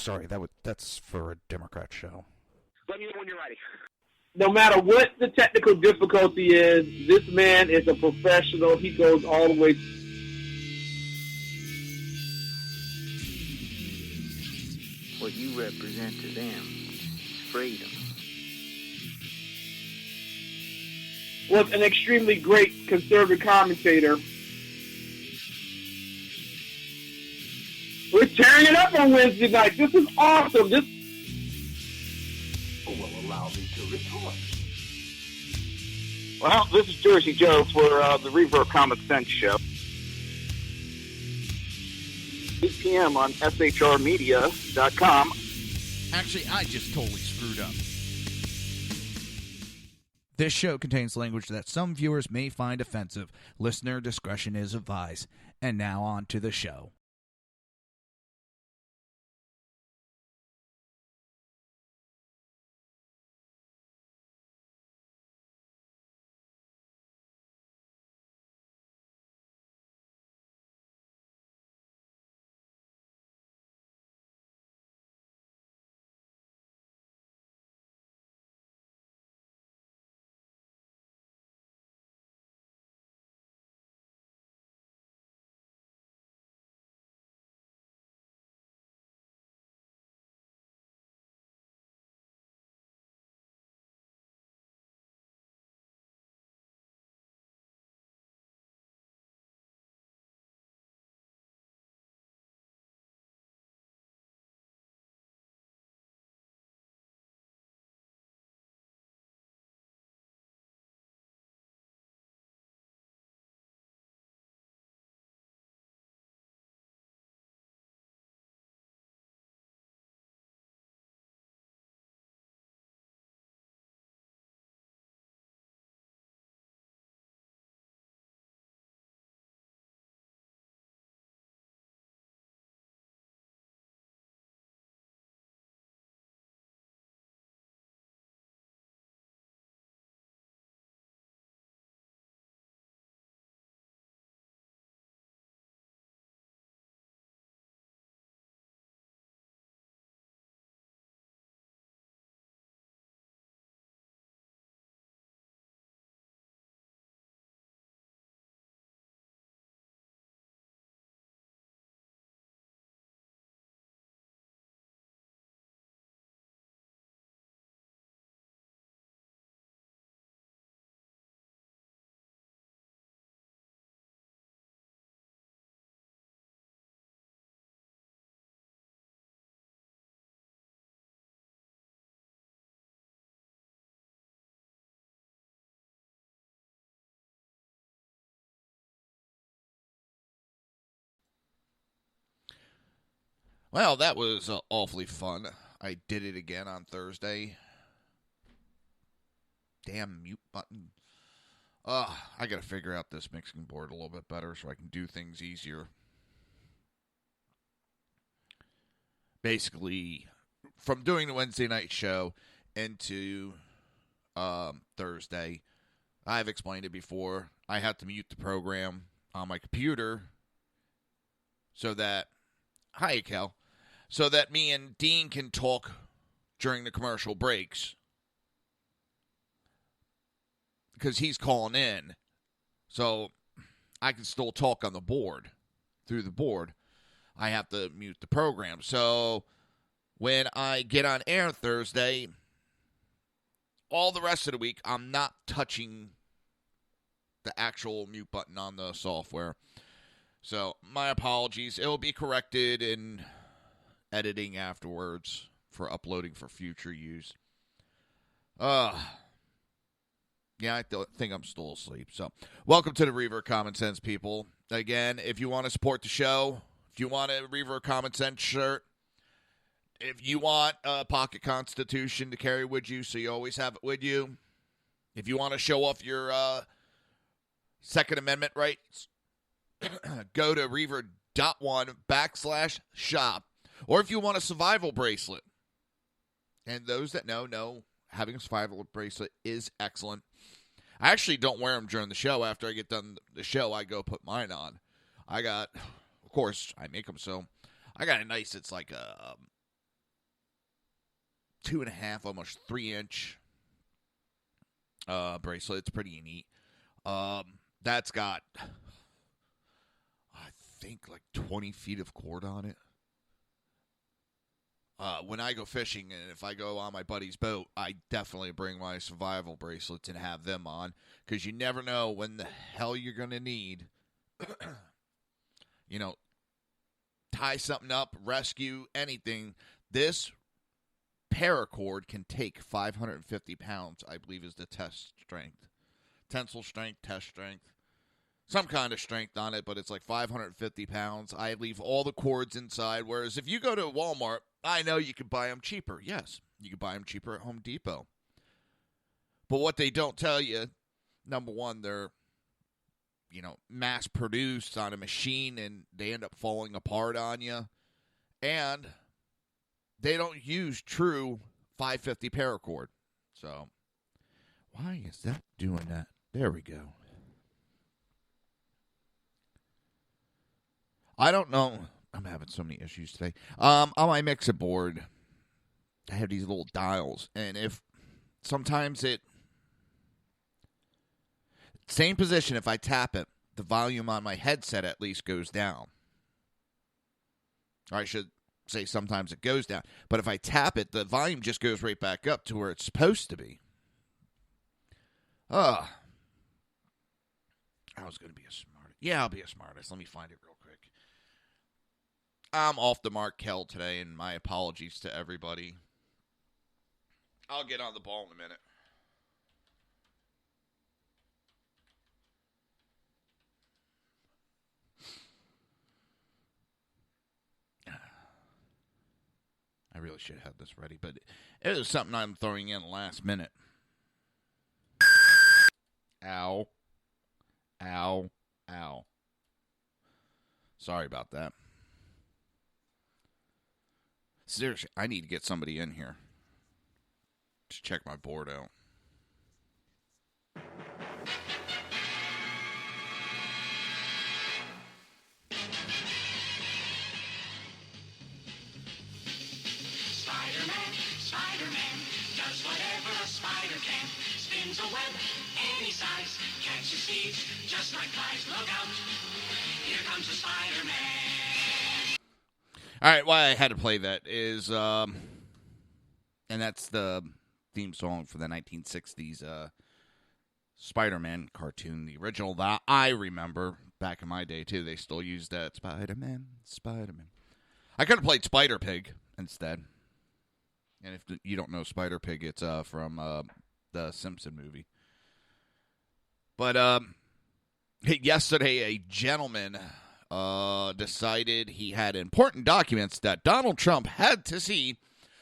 sorry, that's for a Democrat show. Let me know when you're ready. No matter what the technical difficulty is, this man is a professional. He goes all the way. What you represent to them is freedom. Was an extremely great conservative commentator. We're tearing it up on Wednesday night. This is awesome. This will allow me to retort. Well, this is Jersey Joe for the Reaver of Common Sense show. 8 p.m. on shrmedia.com. Actually, I just totally screwed up. This show contains language that some viewers may find offensive. Listener discretion is advised. And now on to the show. Well, that was awfully fun. I did it again on Thursday. Damn mute button. I got to figure out this mixing board a little bit better so I can do things easier. Basically, from doing the Wednesday night show into Thursday, I've explained it before. I had to mute the program on my computer so that... Hi, Cal. So that me and Dean can talk during the commercial breaks. Because he's calling in. So I can still talk on the board. Through the board. I have to mute the program. So when I get on air Thursday, all the rest of the week, I'm not touching the actual mute button on the software. So, my apologies. It will be corrected in editing afterwards for uploading for future use. Yeah, I think I'm still asleep. So, welcome to the Reaver of Common Sense, people. Again, if you want to support the show, if you want a Reaver of Common Sense shirt, if you want a pocket constitution to carry with you so you always have it with you, if you want to show off your Second Amendment rights, go to reaver.one/shop. Or if you want a survival bracelet. And those that know having a survival bracelet is excellent. I actually don't wear them during the show. After I get done the show, I go put mine on. I got, of course, I make them so. I got a nice, it's like a 2.5, almost 3-inch bracelet. It's pretty neat. That's got, I think, like 20 feet of cord on it. When I go fishing and if I go on my buddy's boat, I definitely bring my survival bracelets and have them on because you never know when the hell you're going to need, tie something up, rescue, anything. This paracord can take 550 pounds, I believe is the test strength. Tensile strength, test strength. Some kind of strength on it, but it's like 550 pounds. I leave all the cords inside, whereas if you go to Walmart, I know you can buy them cheaper. Yes, you can buy them cheaper at Home Depot. But what they don't tell you, number one, they're, mass-produced on a machine, and they end up falling apart on you. And they don't use true 550 paracord. So, why is that doing that? There we go. I don't know. I'm having so many issues today. On my mixer board, I have these little dials, and if sometimes same position, if I tap it, the volume on my headset at least goes down. Or I should say sometimes it goes down. But if I tap it, the volume just goes right back up to where it's supposed to be. I was going to be a smartest. Yeah, I'll be a smartest. Let me find it real quick. I'm off the mark, Kel, today, and my apologies to everybody. I'll get on the ball in a minute. I really should have this ready, but it was something I'm throwing in last minute. Ow. Ow. Ow. Sorry about that. Seriously, I need to get somebody in here to check my board out. Spider-Man does whatever a spider can. Spins a web any size, catches thieves just like flies. Look out, here comes the Spider-Man. All right, why I had to play that is, and that's the theme song for the 1960s Spider-Man cartoon, the original that I remember back in my day, too. They still use that Spider-Man, Spider-Man. I could have played Spider-Pig instead. And if you don't know Spider-Pig, it's from the Simpson movie. But yesterday, a gentleman decided he had important documents that Donald Trump had to see.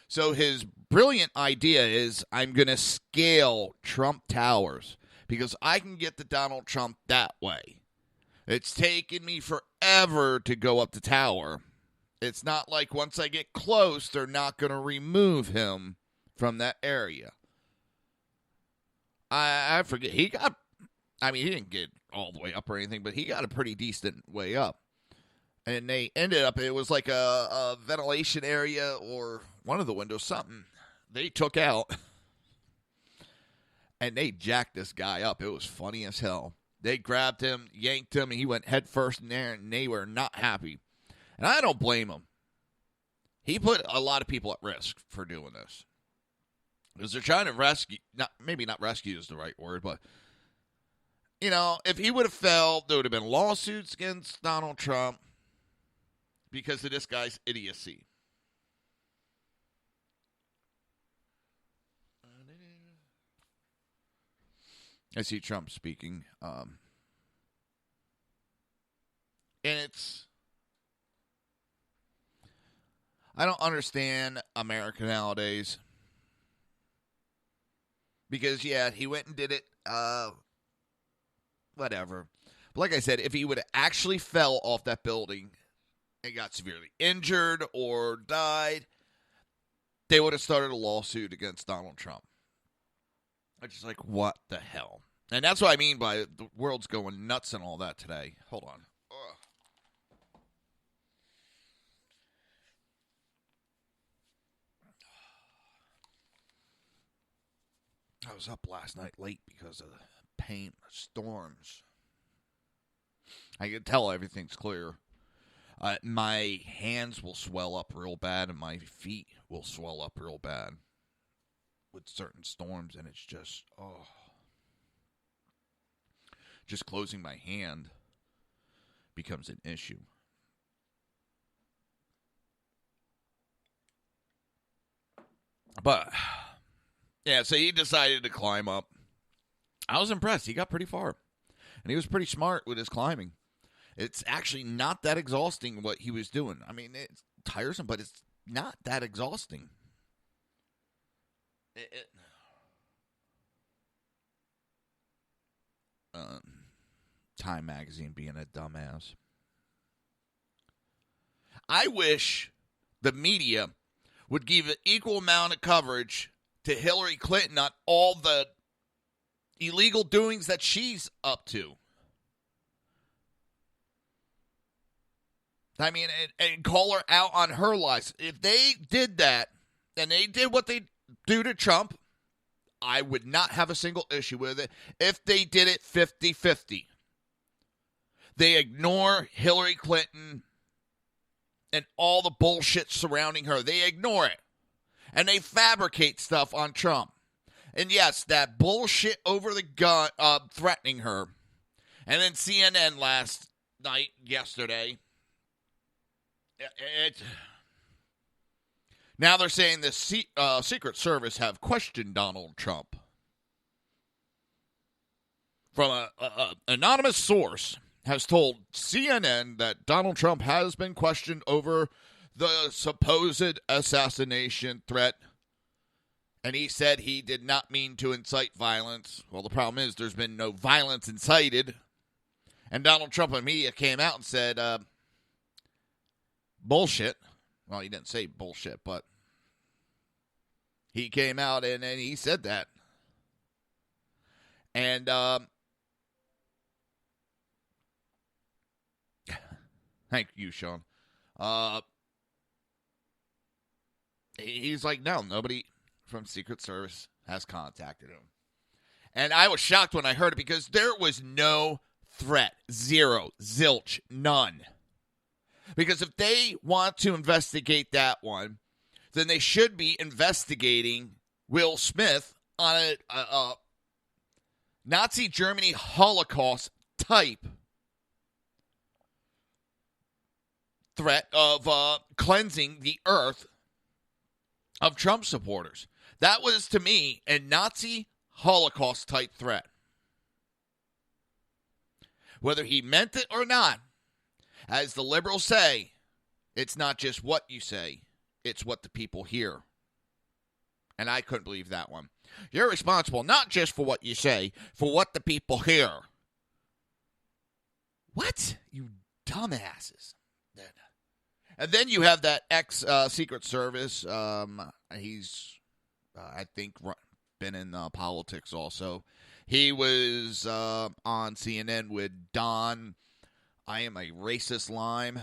So his brilliant idea is, I'm going to scale Trump Towers because I can get to Donald Trump that way. It's taken me forever to go up the tower. It's not like once I get close, they're not going to remove him from that area. I forget. He didn't get all the way up or anything, but he got a pretty decent way up. And they ended up, it was like a ventilation area or one of the windows, something they took out. And they jacked this guy up. It was funny as hell. They grabbed him, yanked him, and he went head first in there, and they were not happy. And I don't blame him. He put a lot of people at risk for doing this. Because they're trying to rescue, maybe not rescue is the right word, but, if he would have fell, there would have been lawsuits against Donald Trump because of this guy's idiocy. I see Trump speaking. And I don't understand America nowadays. Because, yeah, he went and did it, whatever. But like I said, if he would have actually fell off that building and got severely injured or died, they would have started a lawsuit against Donald Trump. I'm just like, what the hell? And that's what I mean by the world's going nuts and all that today. Hold on. Ugh. I was up last night late because of the pain, storms. I can tell everything's clear. My hands will swell up real bad, and my feet will swell up real bad with certain storms, and it's just, just closing my hand becomes an issue. But, yeah, so he decided to climb up. I was impressed. He got pretty far, and he was pretty smart with his climbing. It's actually not that exhausting what he was doing. I mean, it's tiresome, but it's not that exhausting. Time magazine being a dumbass. I wish the media would give an equal amount of coverage to Hillary Clinton on all the illegal doings that she's up to. I mean, and call her out on her lies. If they did that, and they did what they do to Trump, I would not have a single issue with it if they did it 50-50. They ignore Hillary Clinton and all the bullshit surrounding her. They ignore it. And they fabricate stuff on Trump. And yes, that bullshit over the gun, threatening her. And then CNN yesterday, now they're saying the Secret Service have questioned Donald Trump. From an anonymous source has told CNN that Donald Trump has been questioned over the supposed assassination threat. And he said he did not mean to incite violence. Well, the problem is there's been no violence incited. And Donald Trump and media came out and said, bullshit. Well, he didn't say bullshit, but he came out and he said that. And thank you, Sean. He's like, no, nobody from Secret Service has contacted him. And I was shocked when I heard it because there was no threat. Zero. Zilch. None. Because if they want to investigate that one, then they should be investigating Will Smith on a Nazi Germany Holocaust type threat of cleansing the earth of Trump supporters. That was, to me, a Nazi Holocaust type threat. Whether he meant it or not, as the liberals say, it's not just what you say, it's what the people hear. And I couldn't believe that one. You're responsible not just for what you say, for what the people hear. What? You dumbasses. And then you have that ex-Secret Service. He's, I think, been in politics also. He was on CNN with Don, I am a racist lime,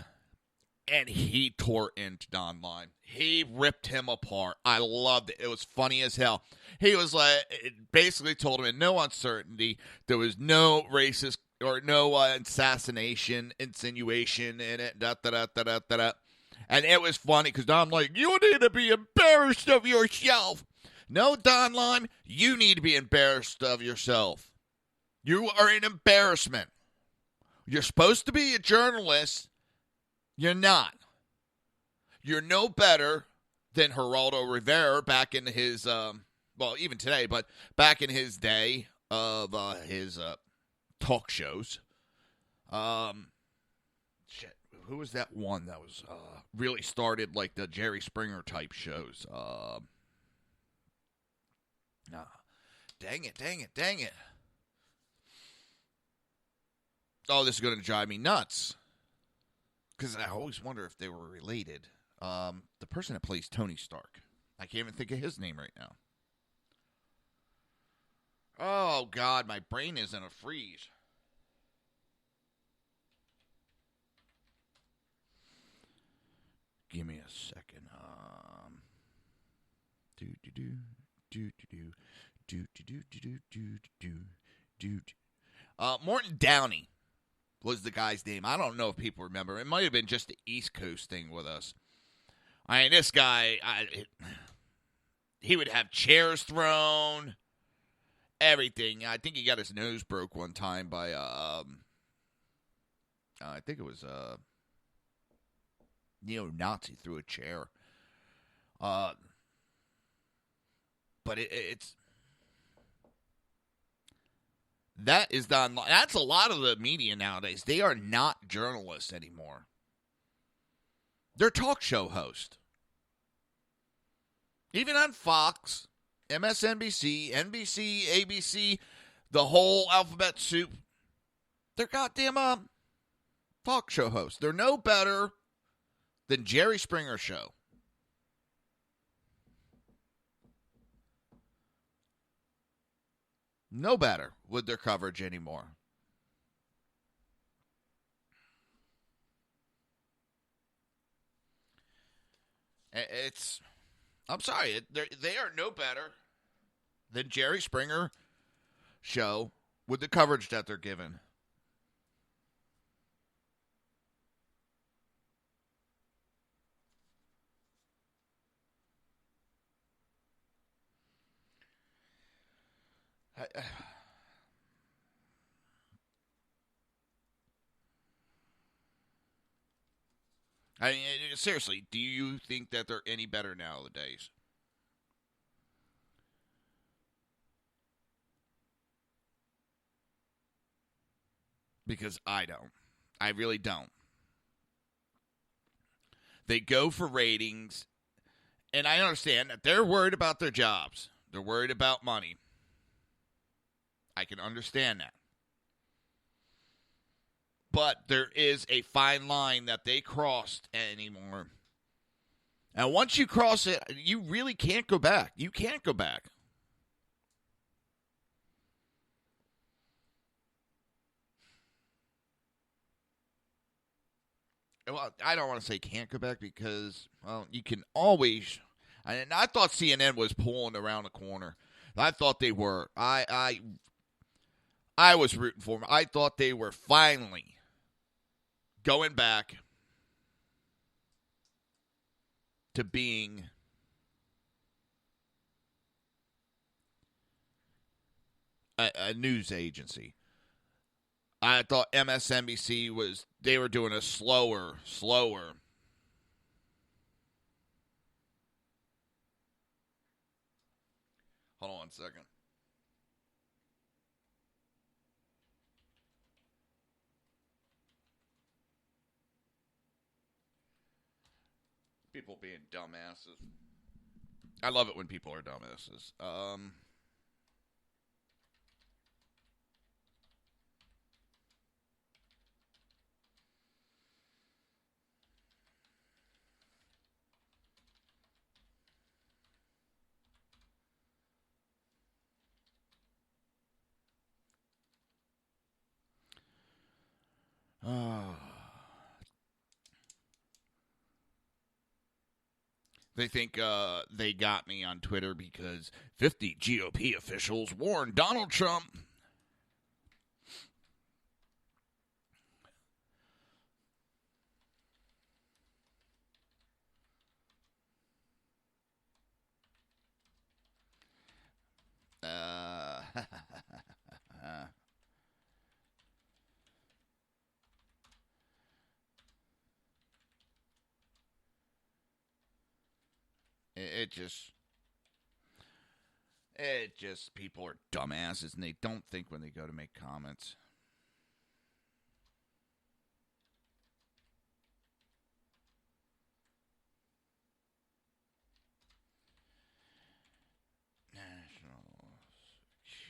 and he tore into Don Line. He ripped him apart. I loved it. It was funny as hell. He was like, it basically told him in no uncertainty, there was no racist or no assassination, insinuation in it, da-da-da-da-da-da. And it was funny because Don's like, you need to be embarrassed of yourself. No, Don Lime, you need to be embarrassed of yourself. You are an embarrassment. You're supposed to be a journalist. You're not. You're no better than Geraldo Rivera back in his, well, even today, but back in his day of his talk shows. Shit. Who was that one that was really started like the Jerry Springer type shows? Dang it. Oh, this is going to drive me nuts. Because I always wonder if they were related. The person that plays Tony Stark. I can't even think of his name right now. Oh, God, my brain is in a freeze. Give me a second. Morton Downey was the guy's name. I don't know if people remember. It might have been just the East Coast thing with us. I mean, this guy, he would have chairs thrown, everything. I think he got his nose broke one time by, I think it was neo-Nazi threw a chair. But it's that is done. That's a lot of the media nowadays. They are not journalists anymore. They're talk show hosts. Even on Fox, MSNBC, NBC, ABC, the whole alphabet soup, they're goddamn talk show hosts. They're no better than Jerry Springer show. No better with their coverage anymore. I'm sorry, they are no better than Jerry Springer show with the coverage that they're given. I mean, seriously, do you think that they're any better nowadays? Because I don't. I really don't. They go for ratings, and I understand that they're worried about their jobs. They're worried about money. I can understand that. But there is a fine line that they crossed anymore. And once you cross it, you really can't go back. You can't go back. Well, I don't want to say can't go back because, well, you can always. And I thought CNN was pulling around the corner. I thought they were. I was rooting for them. I thought they were finally going back to being a news agency. I thought MSNBC they were doing a slower. Hold on 1 second. People being dumbasses. I love it when people are dumbasses. They think they got me on Twitter because 50 GOP officials warned Donald Trump. It just, people are dumbasses and they don't think when they go to make comments. National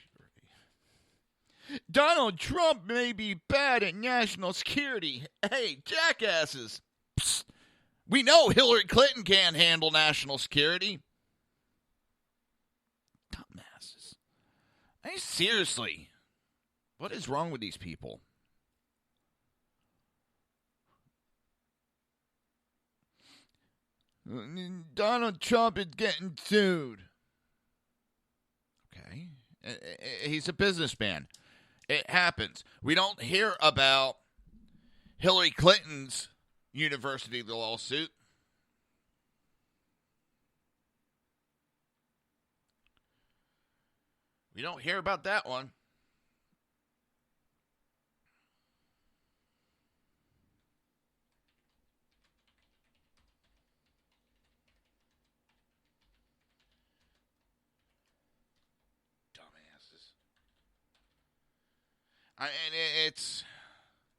security. Donald Trump may be bad at national security. Hey, jackasses. Psst. We know Hillary Clinton can't handle national security. Dumbasses. I mean, seriously. What is wrong with these people? Donald Trump is getting sued. Okay. He's a businessman. It happens. We don't hear about Hillary Clinton's university lawsuit. We don't hear about that one.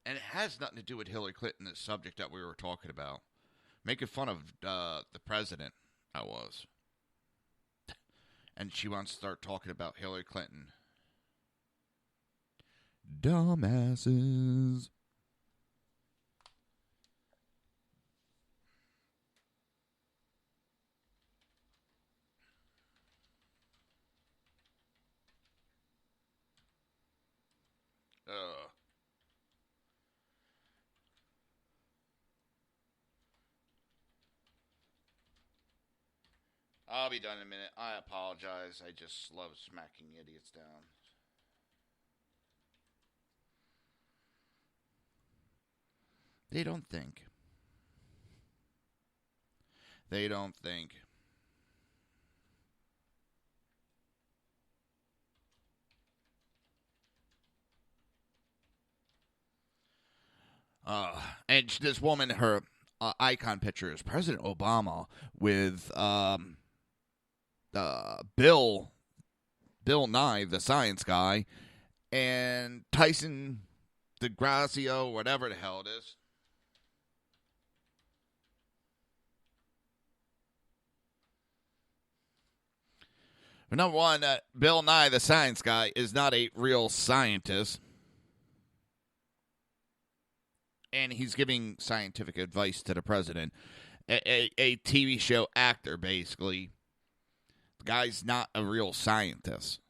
And it has nothing to do with Hillary Clinton, the subject that we were talking about. Making fun of the president, I was. And she wants to start talking about Hillary Clinton. Dumbasses. I'll be done in a minute. I apologize. I just love smacking idiots down. They don't think. They don't think. And this woman, her icon picture is President Obama with Bill Nye, the science guy, and Tyson DeGracio, whatever the hell it is. But number one, Bill Nye, the science guy, is not a real scientist. And he's giving scientific advice to the president. A TV show actor, basically. The guy's not a real scientist.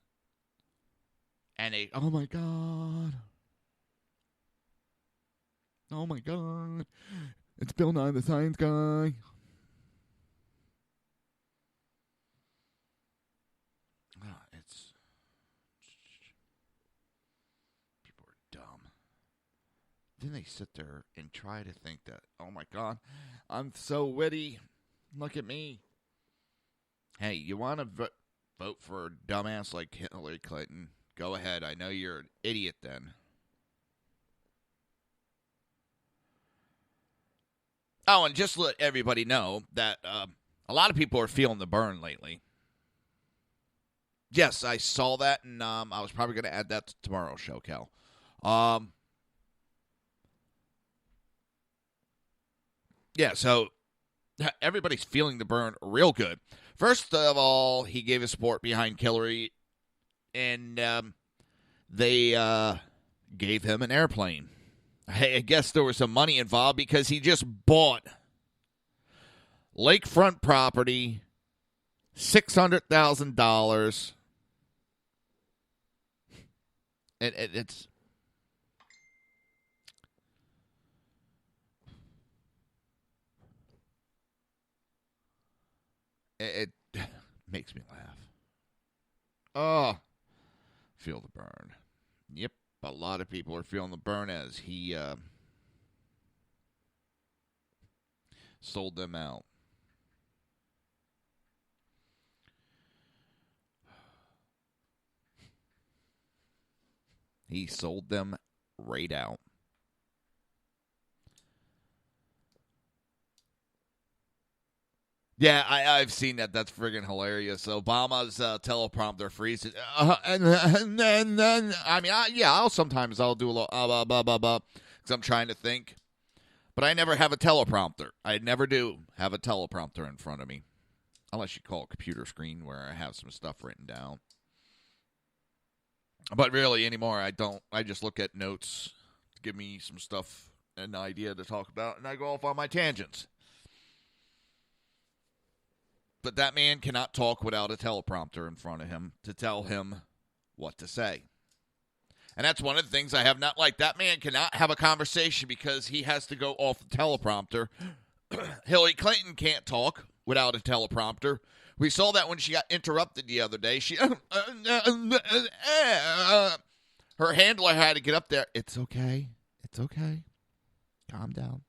And oh my God. Oh my God. It's Bill Nye, the science guy. People are dumb. Then they sit there and try to think that, oh my God, I'm so witty. Look at me. Hey, you want to vote for a dumbass like Hillary Clinton? Go ahead. I know you're an idiot then. Oh, and just let everybody know that a lot of people are feeling the burn lately. Yes, I saw that, and I was probably going to add that to tomorrow's show, Cal. Yeah, so everybody's feeling the burn real good. First of all, he gave his support behind Hillary, and they gave him an airplane. I guess there was some money involved because he just bought lakefront property, $600,000. It's it makes me laugh. Oh, feel the burn. Yep, a lot of people are feeling the burn as he sold them out. He sold them right out. Yeah, I've seen that. That's friggin' hilarious. Obama's teleprompter freezes. And then, I mean, I'll sometimes I'll do a little, because I'm trying to think. But I never have a teleprompter. I never do have a teleprompter in front of me. Unless you call a computer screen where I have some stuff written down. But really, anymore, I don't. I just look at notes to give me some stuff, an idea to talk about, and I go off on my tangents. But that man cannot talk without a teleprompter in front of him to tell him what to say. And that's one of the things I have not liked. That man cannot have a conversation because he has to go off the teleprompter. Hillary Clinton can't talk without a teleprompter. We saw that when she got interrupted the other day. She, her handler had to get up there. It's okay. It's okay. Calm down.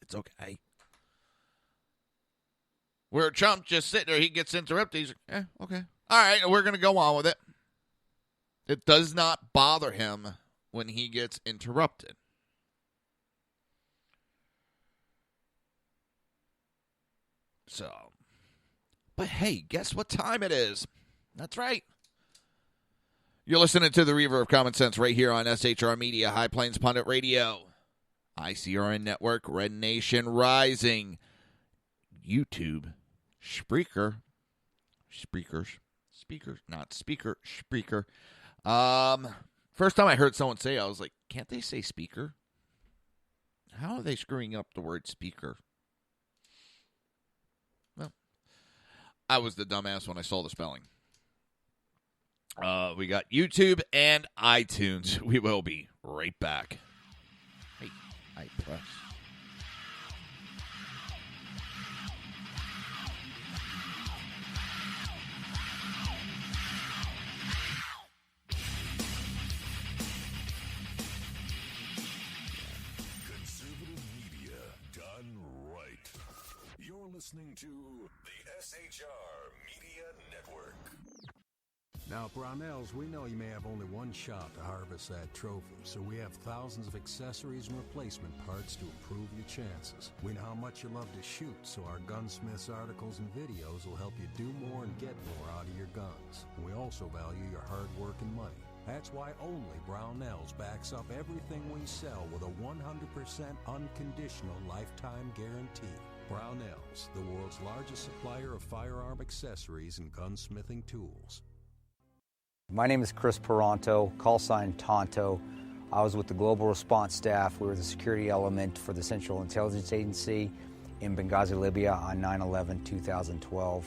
It's okay. Where Trump just sitting there, he gets interrupted. He's like, okay. All right, we're going to go on with it. It does not bother him when he gets interrupted. So, but hey, guess what time it is? That's right. You're listening to the Reaver of Common Sense right here on SHR Media, High Plains Pundit Radio, ICRN Network, Red Nation Rising, YouTube, Spreaker, Spreaker. First time I heard someone say it, I was like, can't they say speaker? How are they screwing up the word speaker? Well, I was the dumbass when I saw the spelling. We got YouTube and iTunes. We will be right back. Hey, I press. Listening to the SHR Media Network. Now, Brownells, we know you may have only one shot to harvest that trophy, so we have thousands of accessories and replacement parts to improve your chances. We know how much you love to shoot, so our gunsmiths articles and videos will help you do more and get more out of your guns. We also value your hard work and money. That's why only Brownells backs up everything we sell with a 100% unconditional lifetime guarantee. Brownells, the world's largest supplier of firearm accessories and gunsmithing tools. My name is Chris Peranto, call sign Tonto. I was with the Global Response Staff. We were the security element for the Central Intelligence Agency in Benghazi, Libya on 9/11/2012.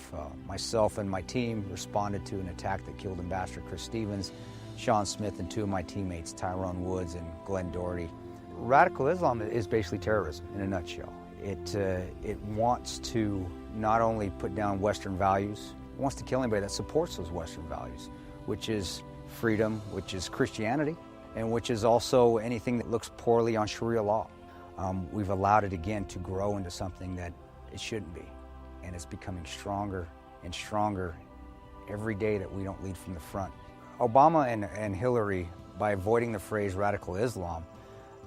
Myself and my team responded to an attack that killed Ambassador Chris Stevens, Sean Smith, and two of my teammates, Tyrone Woods and Glenn Doherty. Radical Islam is basically terrorism in a nutshell. It wants to not only put down Western values, it wants to kill anybody that supports those Western values, which is freedom, which is Christianity, and which is also anything that looks poorly on Sharia law. We've allowed it again to grow into something that it shouldn't be, and it's becoming stronger and stronger every day that we don't lead from the front. Obama and Hillary, by avoiding the phrase radical Islam,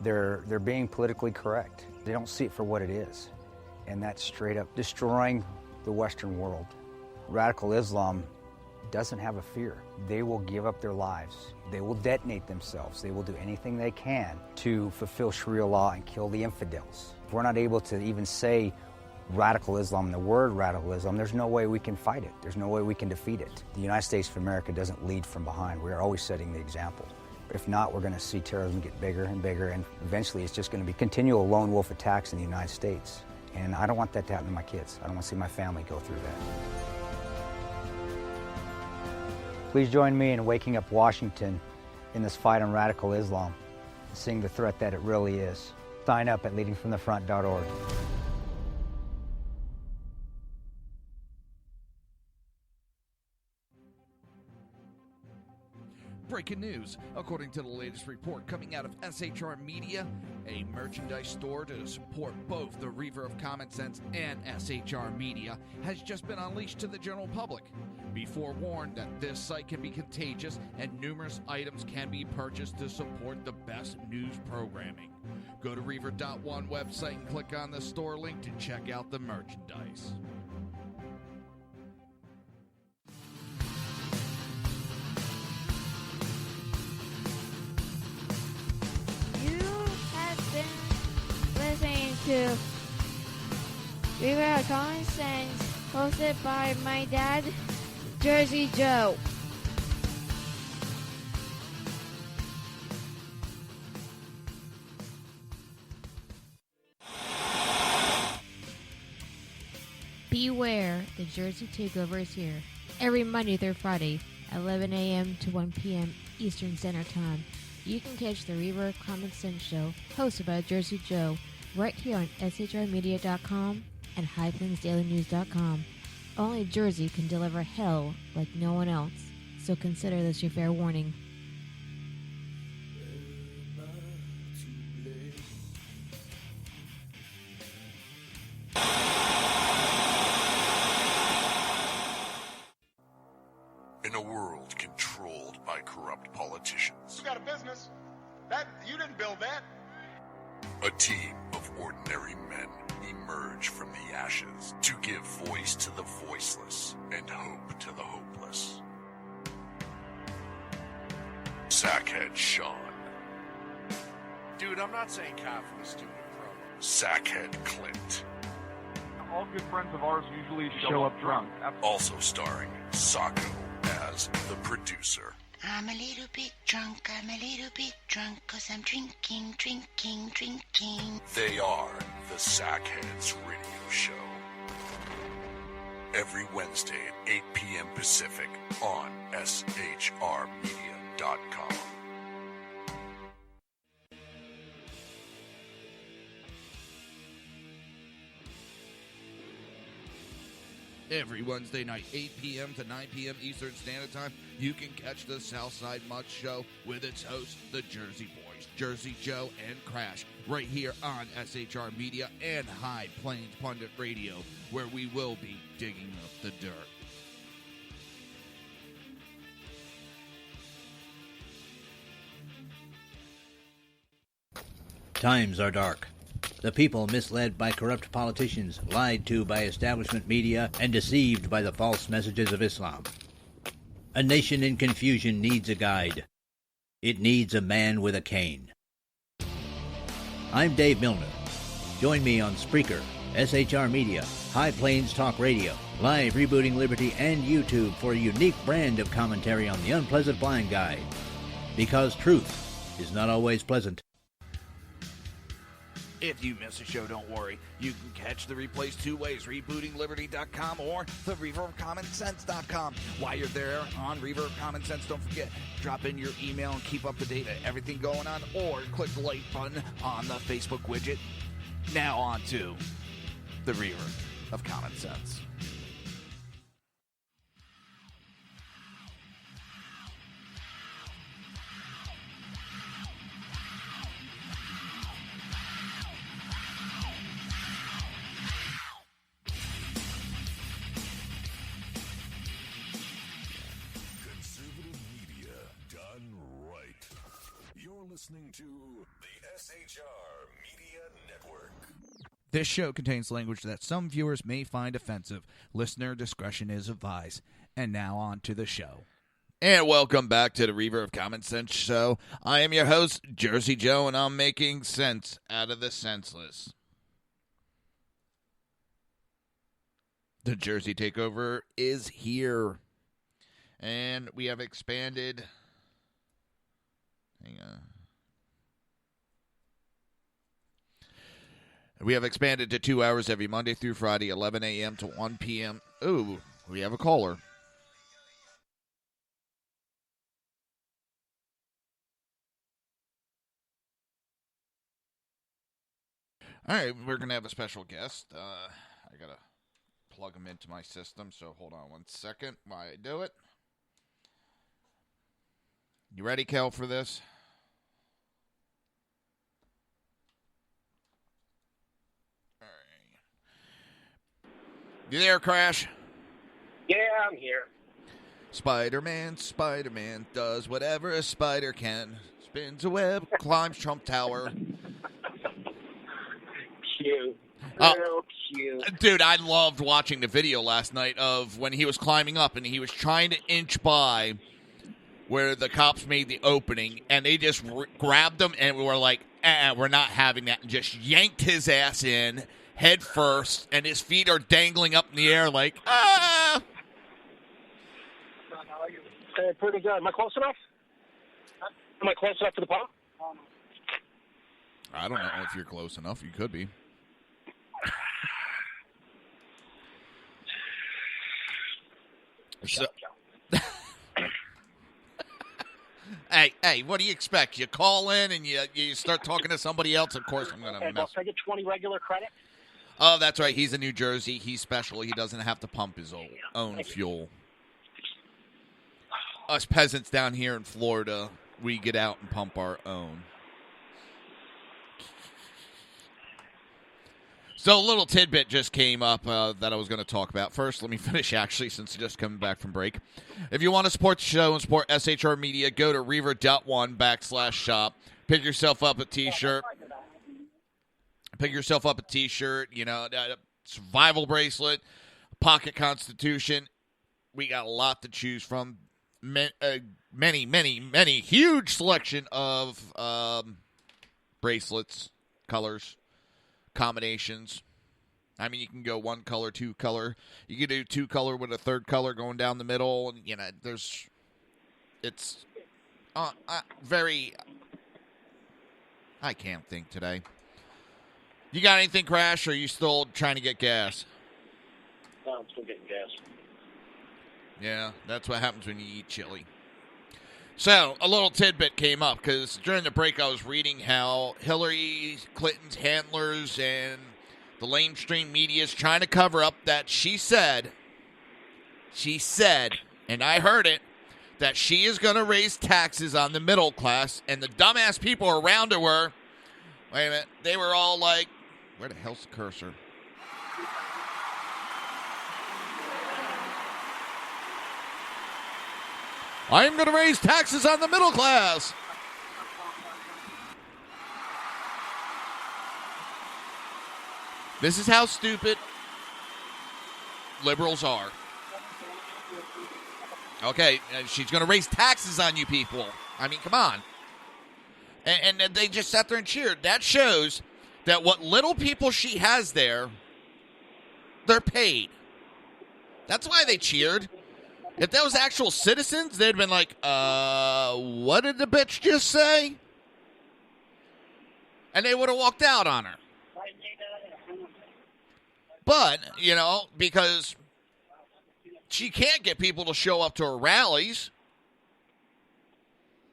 they're being politically correct. They don't see it for what it is, and that's straight up destroying the Western world. Radical Islam doesn't have a fear. They will give up their lives. They will detonate themselves. They will do anything they can to fulfill Sharia law and kill the infidels. If we're not able to even say radical Islam, the word radical Islam, there's no way we can fight it. There's no way we can defeat it. The United States of America doesn't lead from behind. We are always setting the example. If not, we're going to see terrorism get bigger and bigger, and eventually it's just going to be continual lone wolf attacks in the United States. And I don't want that to happen to my kids. I don't want to see my family go through that. Please join me in waking up Washington in this fight on radical Islam, seeing the threat that it really is. Sign up at leadingfromthefront.org. Breaking news. According to the latest report coming out of SHR Media, a merchandise store to support both the Reaver of Common Sense and SHR Media has just been unleashed to the general public. Be forewarned that this site can be contagious and numerous items can be purchased to support the best news programming. Go to Reaver.one website and click on the store link to check out the merchandise. Listening to Reaver of Common Sense, hosted by my dad, Jersey Joe. Beware, the Jersey Takeover is here. Every Monday through Friday, 11 a.m. to 1 p.m. Eastern Standard Time. You can catch the Reaver of Common Sense show, hosted by Jersey Joe, right here on shrmedia.com and highplainsdailynews.com. Only Jersey can deliver hell like no one else, so consider this your fair warning. In a world controlled by corrupt politicians, You got a business. You didn't build that. a team of ordinary men emerge from the ashes to give voice to the voiceless and hope to the hopeless. Sackhead Sean. Dude, I'm not saying cop for the stupid pro. Sackhead Clint. All good friends of ours usually show up drunk. Also starring Sacco as the producer. I'm a little bit drunk, 'cause I'm drinking. They are the Sackheads Radio Show. Every Wednesday at 8 p.m. Pacific on shrmedia.com. Every Wednesday night, 8 p.m. to 9 p.m. Eastern Standard Time, you can catch the Southside Mutt Show with its hosts, the Jersey Boys, Jersey Joe and Crash, right here on SHR Media and High Plains Pundit Radio, where we will be digging up the dirt. Times are dark. The people misled by corrupt politicians, lied to by establishment media, and deceived by the false messages of Islam. A nation in confusion needs a guide. It needs a man with a cane. I'm Dave Milner. Join me on Spreaker, SHR Media, High Plains Talk Radio, Live Rebooting Liberty, and YouTube for a unique brand of commentary on the unpleasant blind guide. Because truth is not always pleasant. If you miss a show, don't worry. You can catch the replays two ways, rebootingliberty.com or the Reaver of Common Sense.com. While you're there on Reaver of Common Sense, don't forget, drop in your email and keep up to date on everything going on, or click the like button on the Facebook widget. Now on to the Reaver of Common Sense. Listening to the SHR Media Network. This show contains language that some viewers may find offensive. Listener discretion is advised. And now on to the show. And welcome back to the Reaver of Common Sense Show. I am your host, Jersey Joe, and I'm making sense out of the senseless. The Jersey Takeover is here. And we have expanded. Hang on. We have expanded to 2 hours every Monday through Friday, 11 a.m. to 1 p.m. Ooh, we have a caller. All right, we're going to have a special guest. I got to plug him into my system, so hold on one second while I do it. You ready, Kel, for this? You there, Crash? Yeah, I'm here. Spider-Man does whatever a spider can. Spins a web, climbs Trump Tower. Cute. Real cute. Dude, I loved watching the video last night of when he was climbing up and he was trying to inch by where the cops made the opening, and they just grabbed him and were like, we're not having that, and just yanked his ass in head first, and his feet are dangling up in the air like, ah! Pretty good. Am I close enough? Am I close enough to the pump? I don't know if you're close enough. You could be. So, hey, what do you expect? You call in and you start talking to somebody else. Of course, I'm going to mess. Can I get 20 regular credit? Oh, that's right. He's in New Jersey. He's special. He doesn't have to pump his own fuel. Us peasants down here in Florida, we get out and pump our own. So a little tidbit just came up that I was going to talk about. First, let me finish, actually, since I'm just coming back from break. If you want to support the show and support SHR Media, go to reaver.1/shop. Pick yourself up a T-shirt. Survival bracelet, pocket constitution. We got a lot to choose from. Many huge selection of bracelets, colors, combinations. I mean, you can go one color, two color. You can do two color with a third color going down the middle. And, it's very. I can't think today. You got anything, Crash, or are you still trying to get gas? No, I'm still getting gas. Yeah, that's what happens when you eat chili. So, a little tidbit came up, because during the break I was reading how Hillary Clinton's handlers and the lamestream media is trying to cover up that she said, and I heard it, that she is going to raise taxes on the middle class, and the dumbass people around her were, wait a minute, they were all like, where the hell's the cursor? I'm going to raise taxes on the middle class. This is how stupid liberals are. Okay, she's going to raise taxes on you people. I mean, come on. And they just sat there and cheered. That shows that what little people she has there, they're paid. That's why they cheered. If that was actual citizens, they'd been like, what did the bitch just say? And they would have walked out on her. But, because she can't get people to show up to her rallies,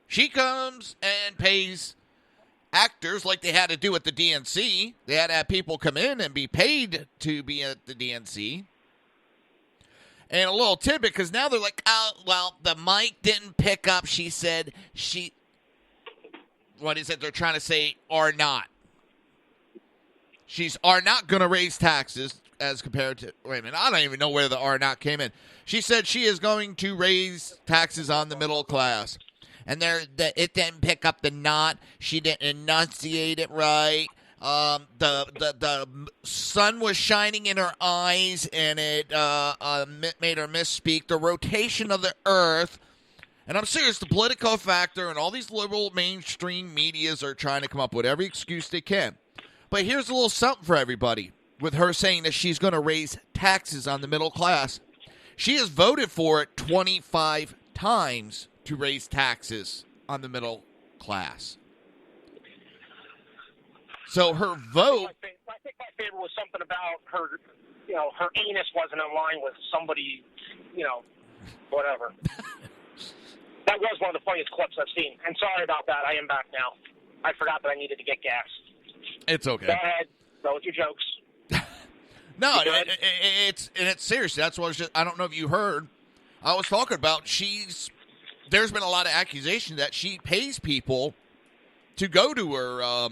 she comes and pays actors like they had to do at the DNC. They had to have people come in and be paid to be at the DNC. And a little tidbit, because now they're like, oh, well, the mic didn't pick up. She said what is it they're trying to say, are not. She's are not going to raise taxes as compared to, wait a minute, I don't even know where the are not came in. She said she is going to raise taxes on the middle class. And it didn't pick up the not. She didn't enunciate it right. The sun was shining in her eyes, and it made her misspeak. The rotation of the earth, and I'm serious, the Politico factor and all these liberal mainstream medias are trying to come up with every excuse they can. But here's a little something for everybody. With her saying that she's going to raise taxes on the middle class, she has voted for it 25 times to raise taxes on the middle class. So her vote. I think my favorite was something about her, her anus wasn't in line with somebody, whatever. That was one of the funniest clips I've seen. And sorry about that. I am back now. I forgot that I needed to get gas. It's okay. Go ahead. Go with your jokes. No, it's serious. That's what I don't know if you heard. I was talking about there's been a lot of accusation that she pays people to go to her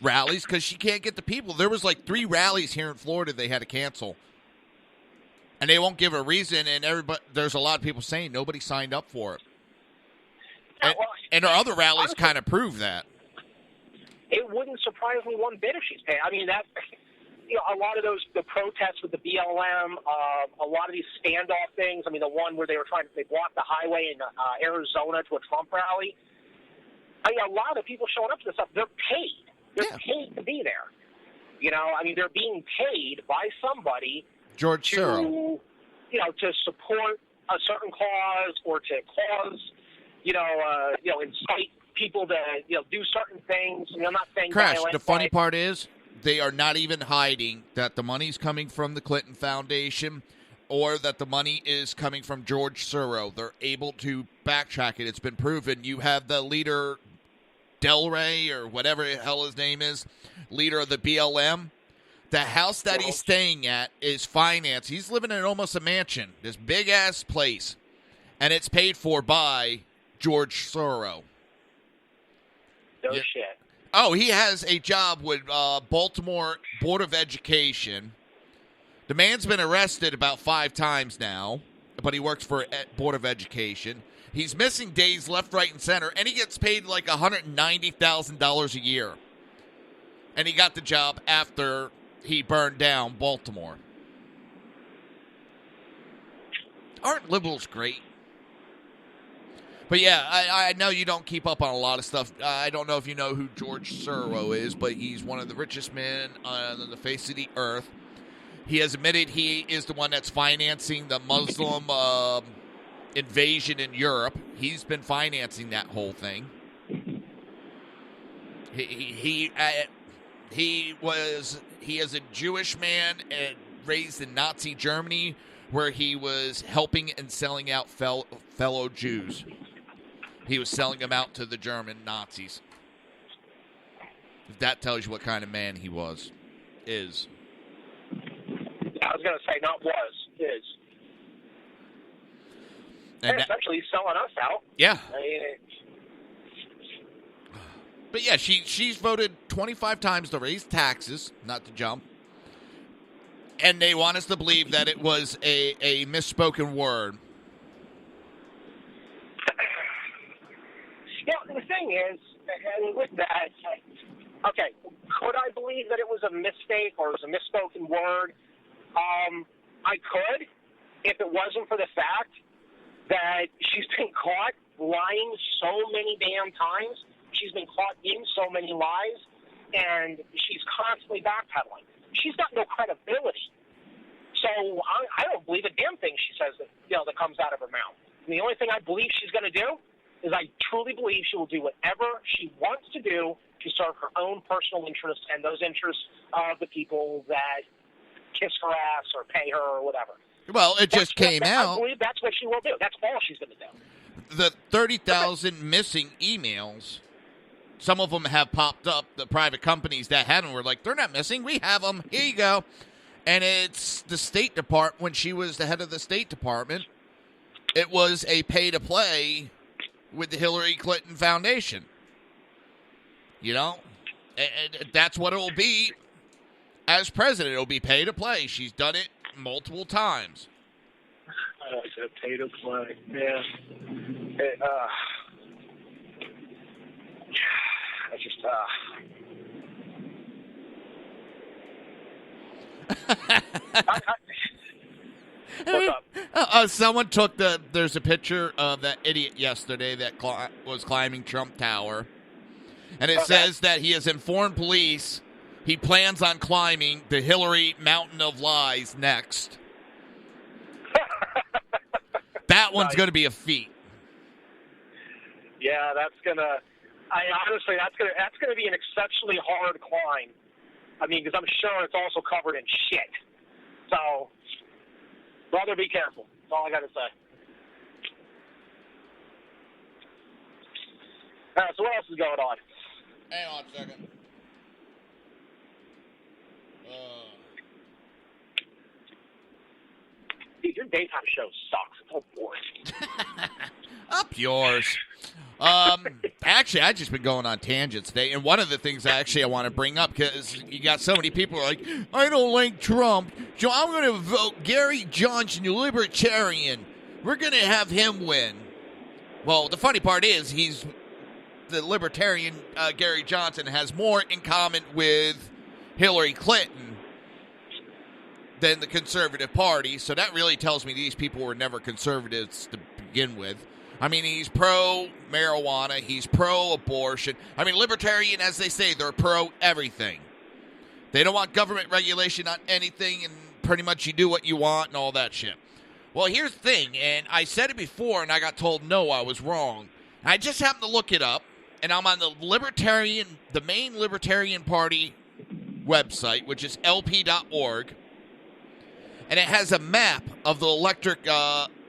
rallies because she can't get the people. There was like 3 rallies here in Florida they had to cancel. And they won't give a reason, and there's a lot of people saying nobody signed up for it. And her other rallies kind of prove that. It wouldn't surprise me one bit if she's paid. I mean, a lot of the protests with the BLM, a lot of these standoff things. I mean, the one where they blocked the highway in Arizona to a Trump rally. I mean, a lot of people showing up to this stuff, they're paid. They're paid to be there. I mean, they're being paid by somebody George Soros, to support a certain cause or to cause, incite people to, do certain things. I'm not saying Crash, violent, the funny part is they are not even hiding that the money's coming from the Clinton Foundation or that the money is coming from George Soros. They're able to backtrack it. It's been proven. You have the leader Del Rey or whatever the hell his name is, leader of the BLM. The house that he's staying at is financed. He's living in almost a mansion, this big-ass place, and it's paid for by George Soros. No shit. Oh, he has a job with Baltimore Board of Education. The man's been arrested about 5 times now, but he works for Board of Education. He's missing days left, right, and center, and he gets paid like $190,000 a year. And he got the job after he burned down Baltimore. Aren't liberals great? But yeah, I know you don't keep up on a lot of stuff. I don't know if you know who George Soros is, but he's one of the richest men on the face of the earth. He has admitted he is the one that's financing the Muslim invasion in Europe. He's been financing that whole thing. He is a Jewish man raised in Nazi Germany, where he was helping and selling out fellow Jews. He was selling them out to the German Nazis. If that tells you what kind of man he is. I was going to say, not was, is. And essentially, he's selling us out. Yeah. I mean, but yeah, she's voted 25 times to raise taxes, not to jump. And they want us to believe that it was a misspoken word. Yeah, the thing is, and with that, okay, could I believe that it was a mistake or it was a misspoken word? I could, if it wasn't for the fact that she's been caught lying so many damn times. She's been caught in so many lies, and she's constantly backpedaling. She's got no credibility. So I don't believe a damn thing she says that comes out of her mouth. And the only thing I believe she's going to do is I truly believe she will do whatever she wants to do to serve her own personal interests and those interests of the people that kiss her ass or pay her or whatever. Well, it just came out. I believe that's what she will do. That's all she's going to do. The 30,000 missing emails, some of them have popped up. The private companies that had them were like, they're not missing. We have them. Here you go. And it's the State Department. When she was the head of the State Department, it was a pay-to-play with the Hillary Clinton Foundation. You know? And that's what it will be as president. It will be pay-to-play. She's done it multiple times. Pay-to-play, yeah. I just, What's up? Someone took there's a picture of that idiot yesterday that was climbing Trump Tower. And it says that he has informed police he plans on climbing the Hillary Mountain of Lies next. That one's going to be a feat. Yeah, that's gonna be an exceptionally hard climb. I mean, because I'm sure it's also covered in shit. So, brother, be careful. That's all I got to say. All right, so what else is going on? Hang on a second. Dude, your daytime show sucks. It's so boring. Up yours. Actually, I've just been going on tangents today, and one of the things I want to bring up, because you got so many people who are like, I don't like Trump, so I'm going to vote Gary Johnson, the libertarian. We're going to have him win. Well, the funny part is he's the libertarian, Gary Johnson, has more in common with Hillary Clinton than the conservative party, so that really tells me these people were never conservatives to begin with. I mean, he's pro-marijuana, he's pro-abortion. I mean, libertarian, as they say, they're pro-everything. They don't want government regulation on anything, and pretty much you do what you want and all that shit. Well, here's the thing, and I said it before, and I got told no, I was wrong. I just happened to look it up, and I'm on the main Libertarian Party website, which is lp.org, and it has a map of the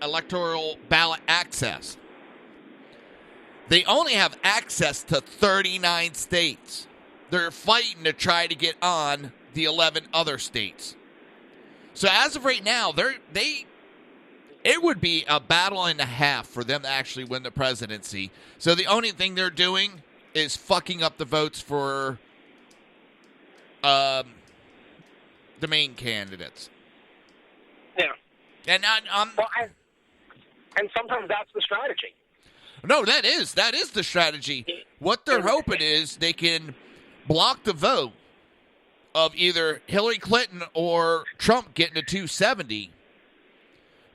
electoral ballot access. They only have access to 39 states. They're fighting to try to get on the 11 other states. So as of right now, it would be a battle and a half for them to actually win the presidency. So the only thing they're doing is fucking up the votes for the main candidates. Yeah. And and sometimes that's the strategy. No, that is the strategy. What they're hoping is they can block the vote of either Hillary Clinton or Trump getting to 270.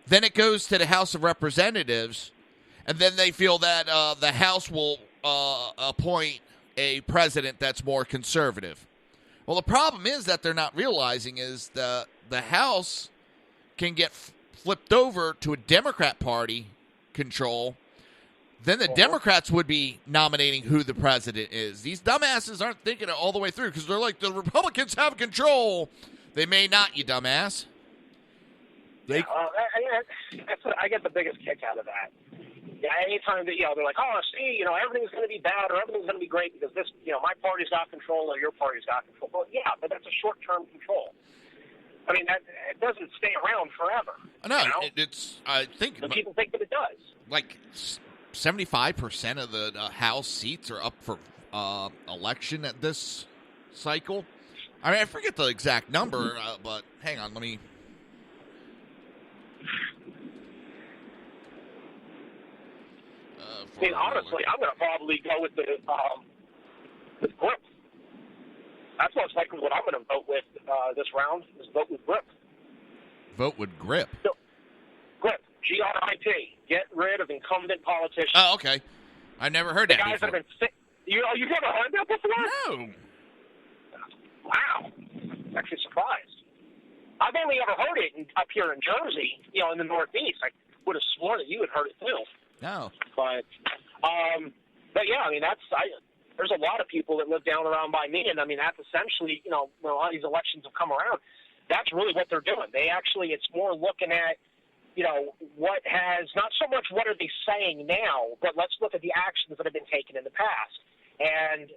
Then it goes to the House of Representatives, and then they feel that the House will appoint a president that's more conservative. Well, the problem is that they're not realizing is the House can get flipped over to a Democrat Party control. Then the Democrats would be nominating who the president is. These dumbasses aren't thinking it all the way through because they're like, the Republicans have control. They may not, you dumbass. I get the biggest kick out of that. Yeah, anytime that, they're like, oh, see, everything's going to be bad or everything's going to be great because this, my party's got control or your party's got control. Well, yeah, but that's a short-term control. I mean, it doesn't stay around forever. No, I think... But people think that it does. Like 75% of the House seats are up for election at this cycle. I mean, I forget the exact number, but hang on, let me... I mean, honestly, I'm going to probably go with with grip. That's most likely what I'm going to vote with this round, is vote with grip. Vote with grip? So, grip, G-R-I-P. Get rid of incumbent politicians. Oh, okay. I never heard that guys before. That have been sick. You've never heard that before? No. Wow. I'm actually surprised. I've only ever heard it up here in Jersey, in the Northeast. I would have sworn that you had heard it too. No. But yeah, I mean, there's a lot of people that live down around by me, and I mean, that's essentially, when a lot of these elections have come around, that's really what they're doing. It's more looking at, what has, not so much what are they saying now, but let's look at the actions that have been taken in the past. And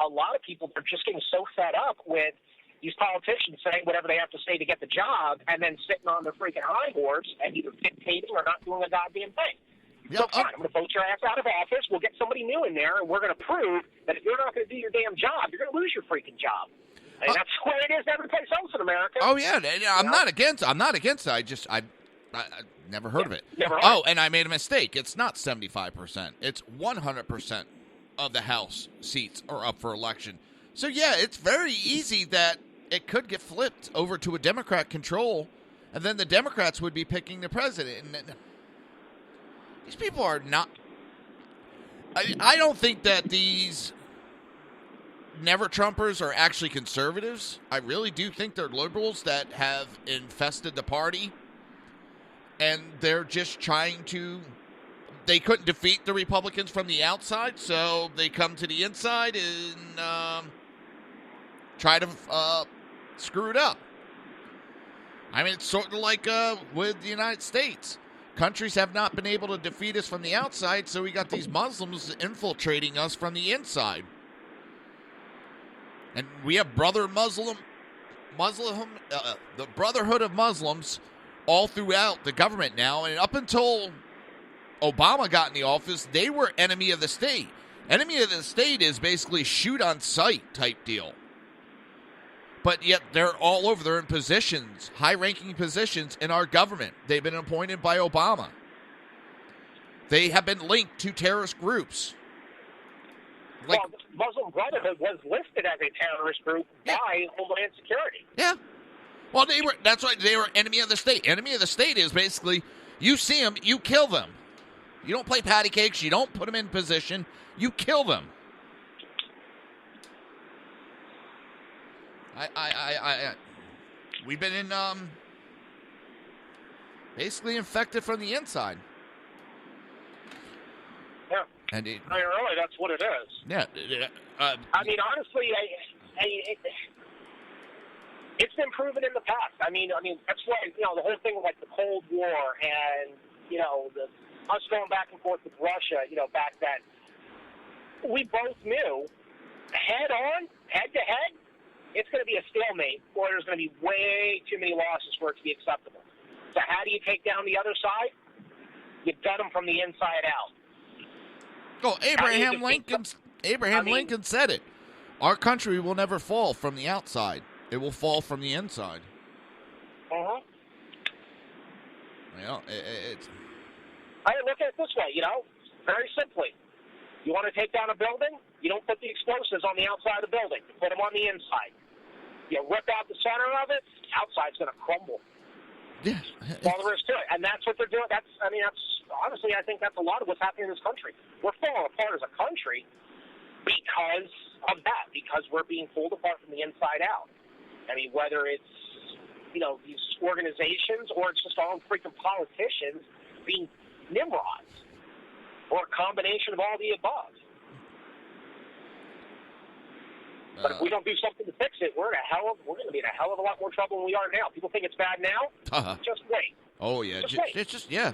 a lot of people are just getting so fed up with these politicians saying whatever they have to say to get the job and then sitting on their freaking high horse and either dictating or not doing a goddamn thing. So fine, I'm going to vote your ass out of office. We'll get somebody new in there, and we're going to prove that if you're not going to do your damn job, you're going to lose your freaking job. And that's the way it is every place else in America. Oh yeah, I'm not against it. I never heard of it. Never heard. Oh, and I made a mistake. It's not 75%. It's 100% of the House seats are up for election. So yeah, it's very easy that it could get flipped over to a Democrat control, and then the Democrats would be picking the president. And these people are not... I don't think that these never-Trumpers are actually conservatives. I really do think they're liberals that have infested the party, and they're just trying to... They couldn't defeat the Republicans from the outside, so they come to the inside and try to screw it up. I mean, it's sort of like with the United States. Countries have not been able to defeat us from the outside, so we got these Muslims infiltrating us from the inside. And we have the Brotherhood of Muslims all throughout the government now. And up until Obama got in the office, they were enemy of the state. Enemy of the state is basically shoot on sight type deal. But yet they're all over. They're in positions, high-ranking positions in our government. They've been appointed by Obama. They have been linked to terrorist groups. Well, Muslim Brotherhood was listed as a terrorist group by Homeland Security. Yeah. Well, that's right. They were enemy of the state. Enemy of the state is basically, you see them, you kill them. You don't play patty cakes. You don't put them in position. You kill them. We've been in, basically infected from the inside. Yeah. And I mean, really, that's what it is. Yeah. I mean, honestly, it's been proven in the past. I mean, that's why, the whole thing with, like, the Cold War and, us going back and forth with Russia, back then. we both knew head on, head to head, it's going to be a stalemate, or there's going to be way too many losses for it to be acceptable. So how do you take down the other side? You gut them from the inside out. Oh, Abraham Lincoln said it. Our country will never fall from the outside. It will fall from the inside. Uh-huh. Well, it's... I look at it this way, very simply. You want to take down a building? You don't put the explosives on the outside of the building. You put them on the inside. You rip out the center of it, the outside's going to crumble. Yeah. That's all there is to it. And that's what they're doing. Honestly, I think that's a lot of what's happening in this country. We're falling apart as a country because of that, because we're being pulled apart from the inside out. I mean, whether it's, these organizations or it's just our own freaking politicians being Nimrods or a combination of all the above. But if we don't do something to fix it, we're going to be in a hell of a lot more trouble than we are now. People think it's bad now. Just wait. Oh yeah, it's just yeah.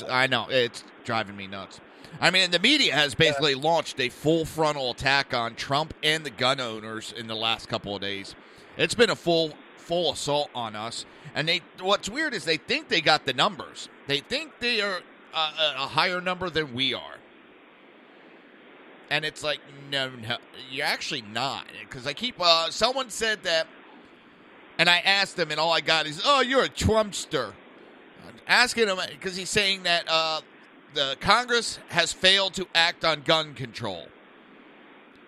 I know it's driving me nuts. I mean, the media has basically launched a full frontal attack on Trump and the gun owners in the last couple of days. It's been a full assault on us. And what's weird is they think they got the numbers. They think they are a higher number than we are. And it's like, no, you're actually not. Because I keep, someone said that, and I asked them, and all I got is, oh, you're a Trumpster. Asking him, because he's saying that the Congress has failed to act on gun control.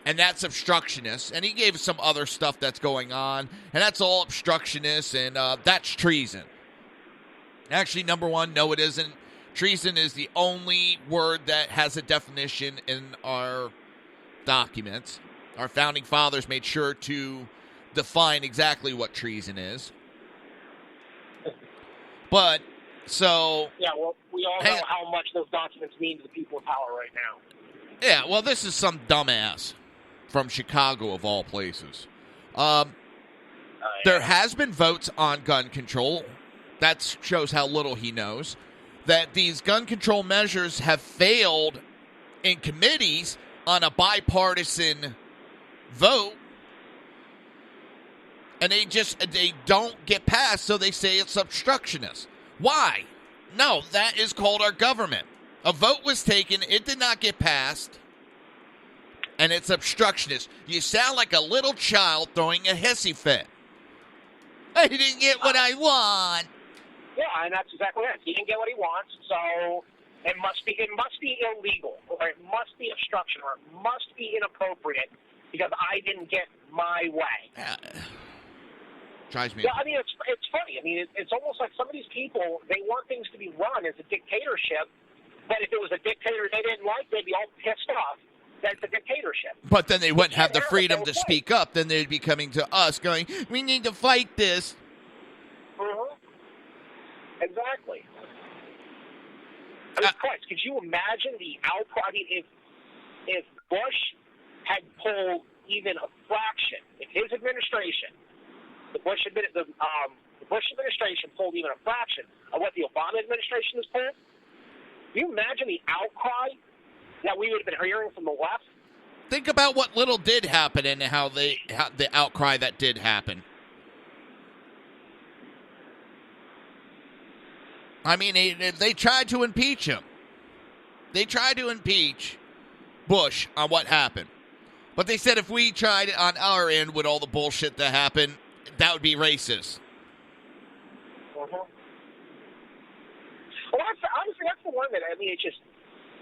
And that's obstructionist. And he gave some other stuff that's going on. And that's all obstructionist. And that's treason. Actually, number one, no, it isn't. Treason is the only word that has a definition in our documents. Our founding fathers made sure to define exactly what treason is. But, so... Yeah, well, we all know how much those documents mean to the people in power right now. Yeah, well, this is some dumbass from Chicago, of all places. There has been votes on gun control. That shows how little he knows. That these gun control measures have failed in committees on a bipartisan vote. And they don't get passed, so they say it's obstructionist. Why? No, that is called our government. A vote was taken, it did not get passed, and it's obstructionist. You sound like a little child throwing a hissy fit. I didn't get what I want. Yeah, and that's exactly it. He didn't get what he wants, so it must be illegal, or it must be obstruction, or it must be inappropriate because I didn't get my way. Drives me. Yeah, I mean, it's funny. I mean, it's almost like some of these people, they want things to be run as a dictatorship, but if it was a dictator they didn't like, they'd be all pissed off that it's a dictatorship. But then they wouldn't have the freedom to speak up. Then they'd be coming to us going, we need to fight this. Mm-hmm. Exactly. I mean, Christ, could you imagine the outcry? I mean, if Bush had pulled even a fraction, if his administration, the Bush administration pulled even a fraction of what the Obama administration has pulled, can you imagine the outcry that we would have been hearing from the left? Think about what little did happen and how the outcry that did happen. I mean, they tried to impeach him. They tried to impeach Bush on what happened. But they said if we tried it on our end with all the bullshit that happened, that would be racist. Mm-hmm. Well, honestly, that's the one that, I mean, it's just,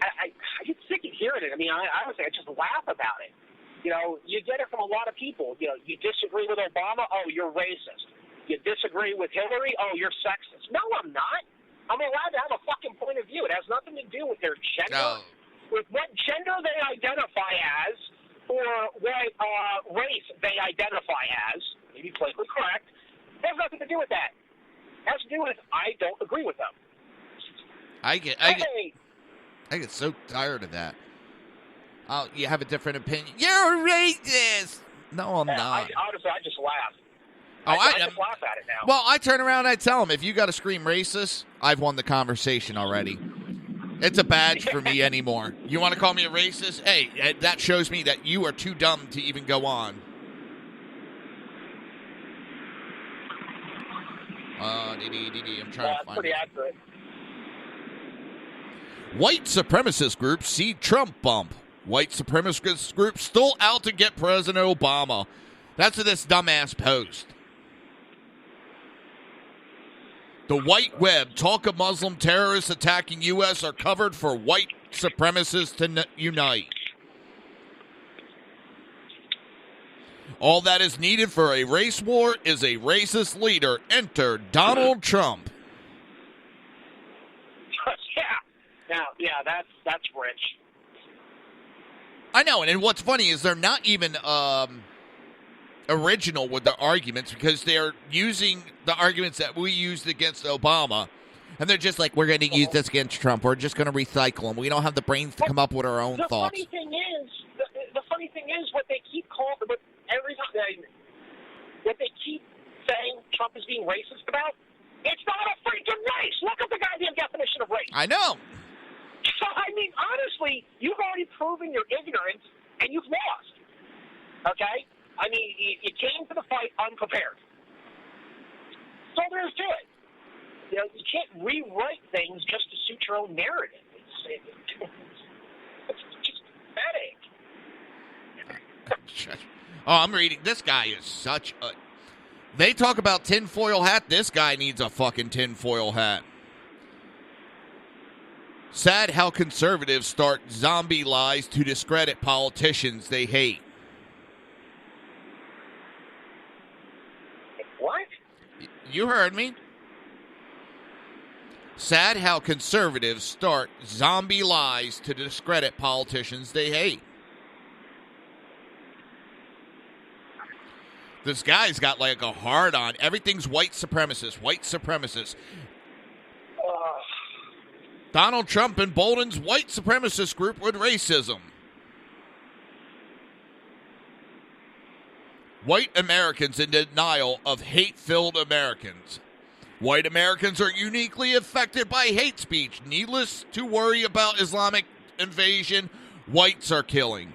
I get sick of hearing it. I mean, honestly, I just laugh about it. You know, you get it from a lot of people. You know, you disagree with Obama, oh, you're racist. You disagree with Hillary, oh, you're sexist. No, I'm not. I'm allowed to have a fucking point of view. It has nothing to do with their gender, with what gender they identify as, or what race they identify as. Maybe politically correct. It has nothing to do with that. It has to do with I don't agree with them. I get so tired of that. Oh, you have a different opinion. You're a racist. No, I'm not. Honestly, I just laugh. I just laugh at it now. Well, I turn around and I tell him, if you got to scream racist, I've won the conversation already. It's a badge for me anymore. You want to call me a racist? Hey, that shows me that you are too dumb to even go on. I'm trying to find pretty it. accurate. White supremacist groups see Trump bump. White supremacist groups still out to get President Obama. That's this dumbass post. The white web, talk of Muslim terrorists attacking U.S. are covered for white supremacists to unite. All that is needed for a race war is a racist leader. Enter Donald Trump. Yeah, that's rich. I know, and what's funny is they're not even original with the arguments because they're using the arguments that we used against Obama, and they're just like, we're going to use this against Trump. We're just going to recycle them. We don't have the brains to come up with our own thoughts. The funny thing is, what they keep calling, every time what they keep saying Trump is being racist about, it's not a freaking race. Look at the goddamn definition of race. I know. So, I mean, honestly, you've already proven your ignorance, and you've lost. Okay? I mean, you came to the fight unprepared. That's all there is to it. You know, you can't rewrite things just to suit your own narrative. It's just pathetic. Oh, I'm reading. This guy is such a... They talk about tinfoil hat. This guy needs a fucking tinfoil hat. Sad how conservatives start zombie lies to discredit politicians they hate. What? You heard me. Sad how conservatives start zombie lies to discredit politicians they hate. This guy's got like a hard on. Everything's white supremacist, white supremacist. Donald Trump emboldens white supremacist group with racism. White Americans in denial of hate-filled Americans. White Americans are uniquely affected by hate speech. Needless to worry about Islamic invasion, whites are killing.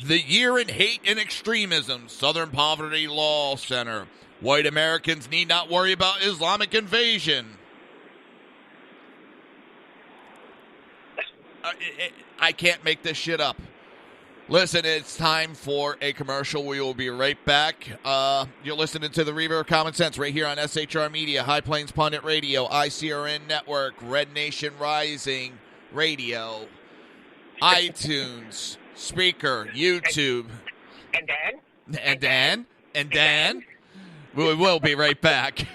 The Year in Hate and Extremism, Southern Poverty Law Center. White Americans need not worry about Islamic invasion. I can't make this shit up. Listen, it's time for a commercial. We will be right back. You're listening to the Reaver of Common Sense right here on SHR Media, High Plains Pundit Radio, ICRN Network, Red Nation Rising Radio, iTunes, Speaker, YouTube. And then. We will be right back.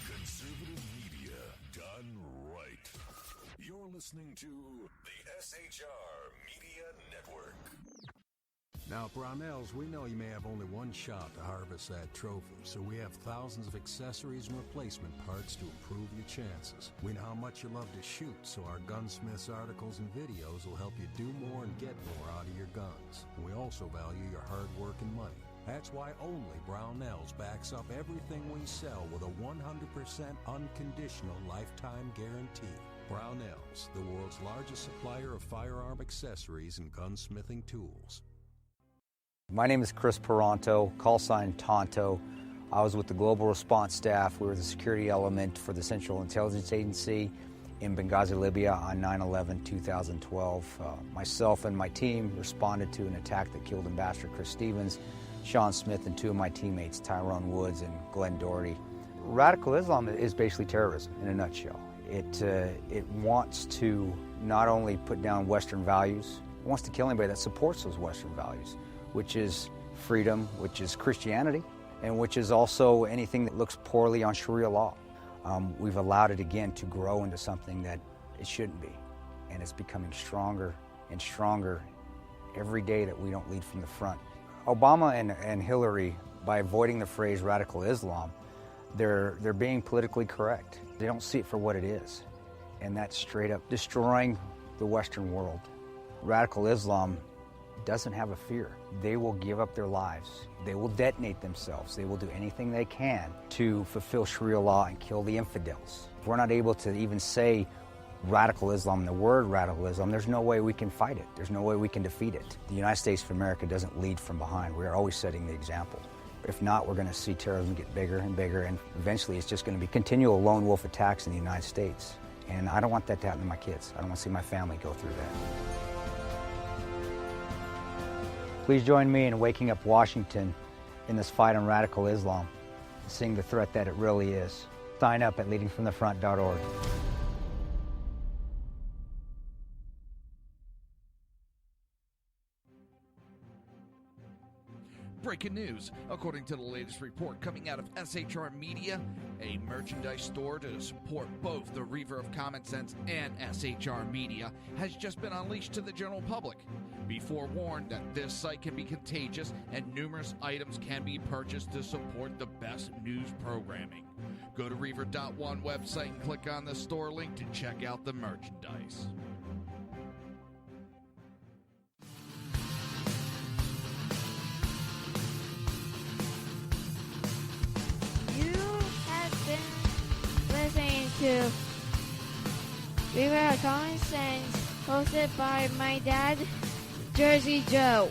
Conservative media done right. You're listening to the SHR Media Network. Now, Brownells, we know you may have only one shot to harvest that trophy, so we have thousands of accessories and replacement parts to improve your chances. We know how much you love to shoot, so our gunsmiths articles and videos will help you do more and get more out of your guns. We also value your hard work and money. That's why only Brownells backs up everything we sell with a 100% unconditional lifetime guarantee. Brownells, the world's largest supplier of firearm accessories and gunsmithing tools. My name is Chris Peranto, call sign Tonto. I was with the Global Response Staff. We were the security element for the Central Intelligence Agency in Benghazi, Libya on 9/11/2012. Myself and my team responded to an attack that killed Ambassador Chris Stevens, Sean Smith, and two of my teammates, Tyrone Woods and Glenn Doherty. Radical Islam is basically terrorism in a nutshell. It wants to not only put down Western values, it wants to kill anybody that supports those Western values, which is freedom, which is Christianity, and which is also anything that looks poorly on Sharia law. We've allowed it again to grow into something that it shouldn't be, and it's becoming stronger and stronger every day that we don't lead from the front. Obama and Hillary, by avoiding the phrase radical Islam, they're being politically correct. They don't see it for what it is, and that's straight up destroying the Western world. Radical Islam doesn't have a fear. They will give up their lives. They will detonate themselves. They will do anything they can to fulfill Sharia law and kill the infidels. If we're not able to even say radical Islam, the word radical Islam, there's no way we can fight it. There's no way we can defeat it. The United States of America doesn't lead from behind. We are always setting the example. If not, we're going to see terrorism get bigger and bigger, and eventually it's just going to be continual lone wolf attacks in the United States. And I don't want that to happen to my kids. I don't want to see my family go through that. Please join me in waking up Washington in this fight on radical Islam, seeing the threat that it really is. Sign up at leadingfromthefront.org. Breaking news. According to the latest report coming out of SHR Media, a merchandise store to support both the Reaver of Common Sense and SHR Media has just been unleashed to the general public. Be forewarned that this site can be contagious and numerous items can be purchased to support the best news programming. Go to Reaver.one website and click on the store link to check out the merchandise. Listening to Reaver of Common Sense, hosted by my dad, Jersey Joe.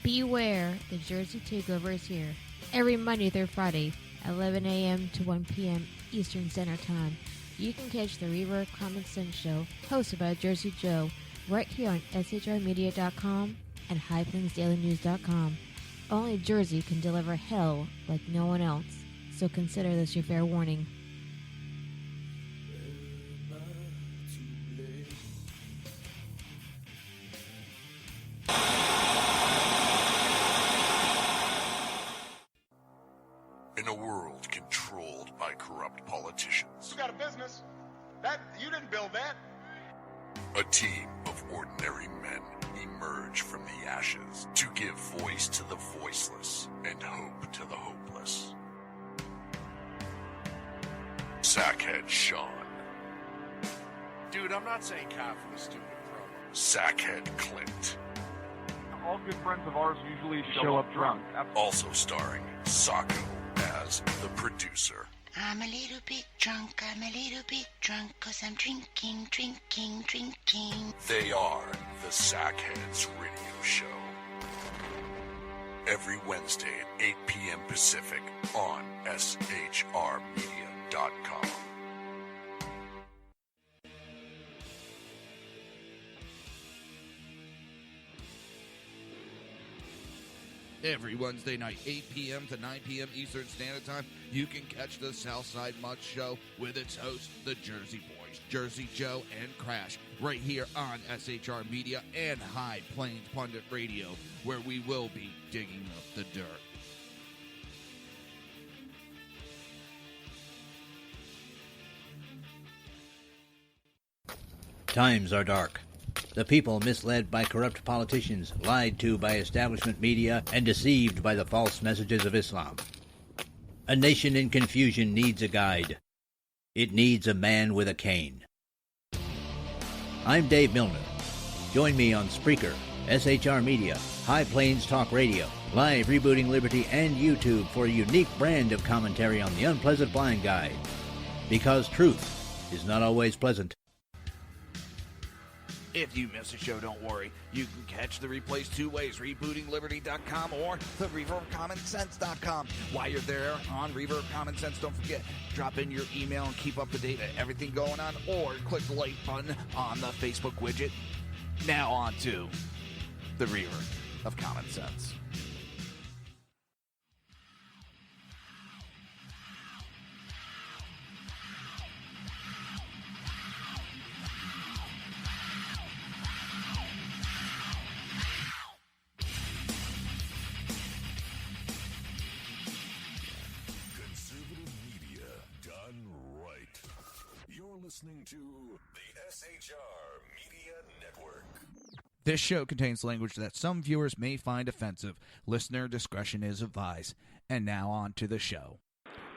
Beware, the Jersey Takeover is here. Every Monday through Friday, 11 a.m. to 1 p.m. Eastern Standard Time. You can catch the Reaver of Common Sense show, hosted by Jersey Joe, right here on shrmedia.com and highplainsdailynews.com. Only Jersey can deliver hell like no one else, so consider this your fair warning. In a world controlled by corrupt politicians, You got a business. That you didn't build that. a team of ordinary men emerge from the ashes to give voice to the voiceless and hope to the hopeless. Sackhead Sean, Dude, I'm not saying cough for the stupid promo. Sackhead Clint, All good friends of ours usually show up drunk. also starring Sacco as the producer. I'm a little bit drunk, 'cause I'm drinking. They are the Sackheads Radio Show. Every Wednesday at 8 p.m. Pacific on shrmedia.com. Every Wednesday night, 8 p.m. to 9 p.m. Eastern Standard Time, you can catch the Southside Mud Show with its hosts, the Jersey Boys, Jersey Joe and Crash, right here on SHR Media and High Plains Pundit Radio, where we will be digging up the dirt. Times are dark. The people misled by corrupt politicians, lied to by establishment media, and deceived by the false messages of Islam. A nation in confusion needs a guide. It needs a man with a cane. I'm Dave Milner. Join me on Spreaker, SHR Media, High Plains Talk Radio, Live Rebooting Liberty, and YouTube for a unique brand of commentary on the unpleasant blind guide. Because truth is not always pleasant. If you miss a show, don't worry. You can catch the replays two ways, rebootingliberty.com or the reaverofcommonsense.com. While you're there on Reaver of Common Sense, don't forget, drop in your email and keep up to date with everything going on, or click the like button on the Facebook widget. Now on to the Reaver of Common Sense. listening to the SHR Media Network. This show contains language that some viewers may find offensive. Listener discretion is advised. And now on to the show.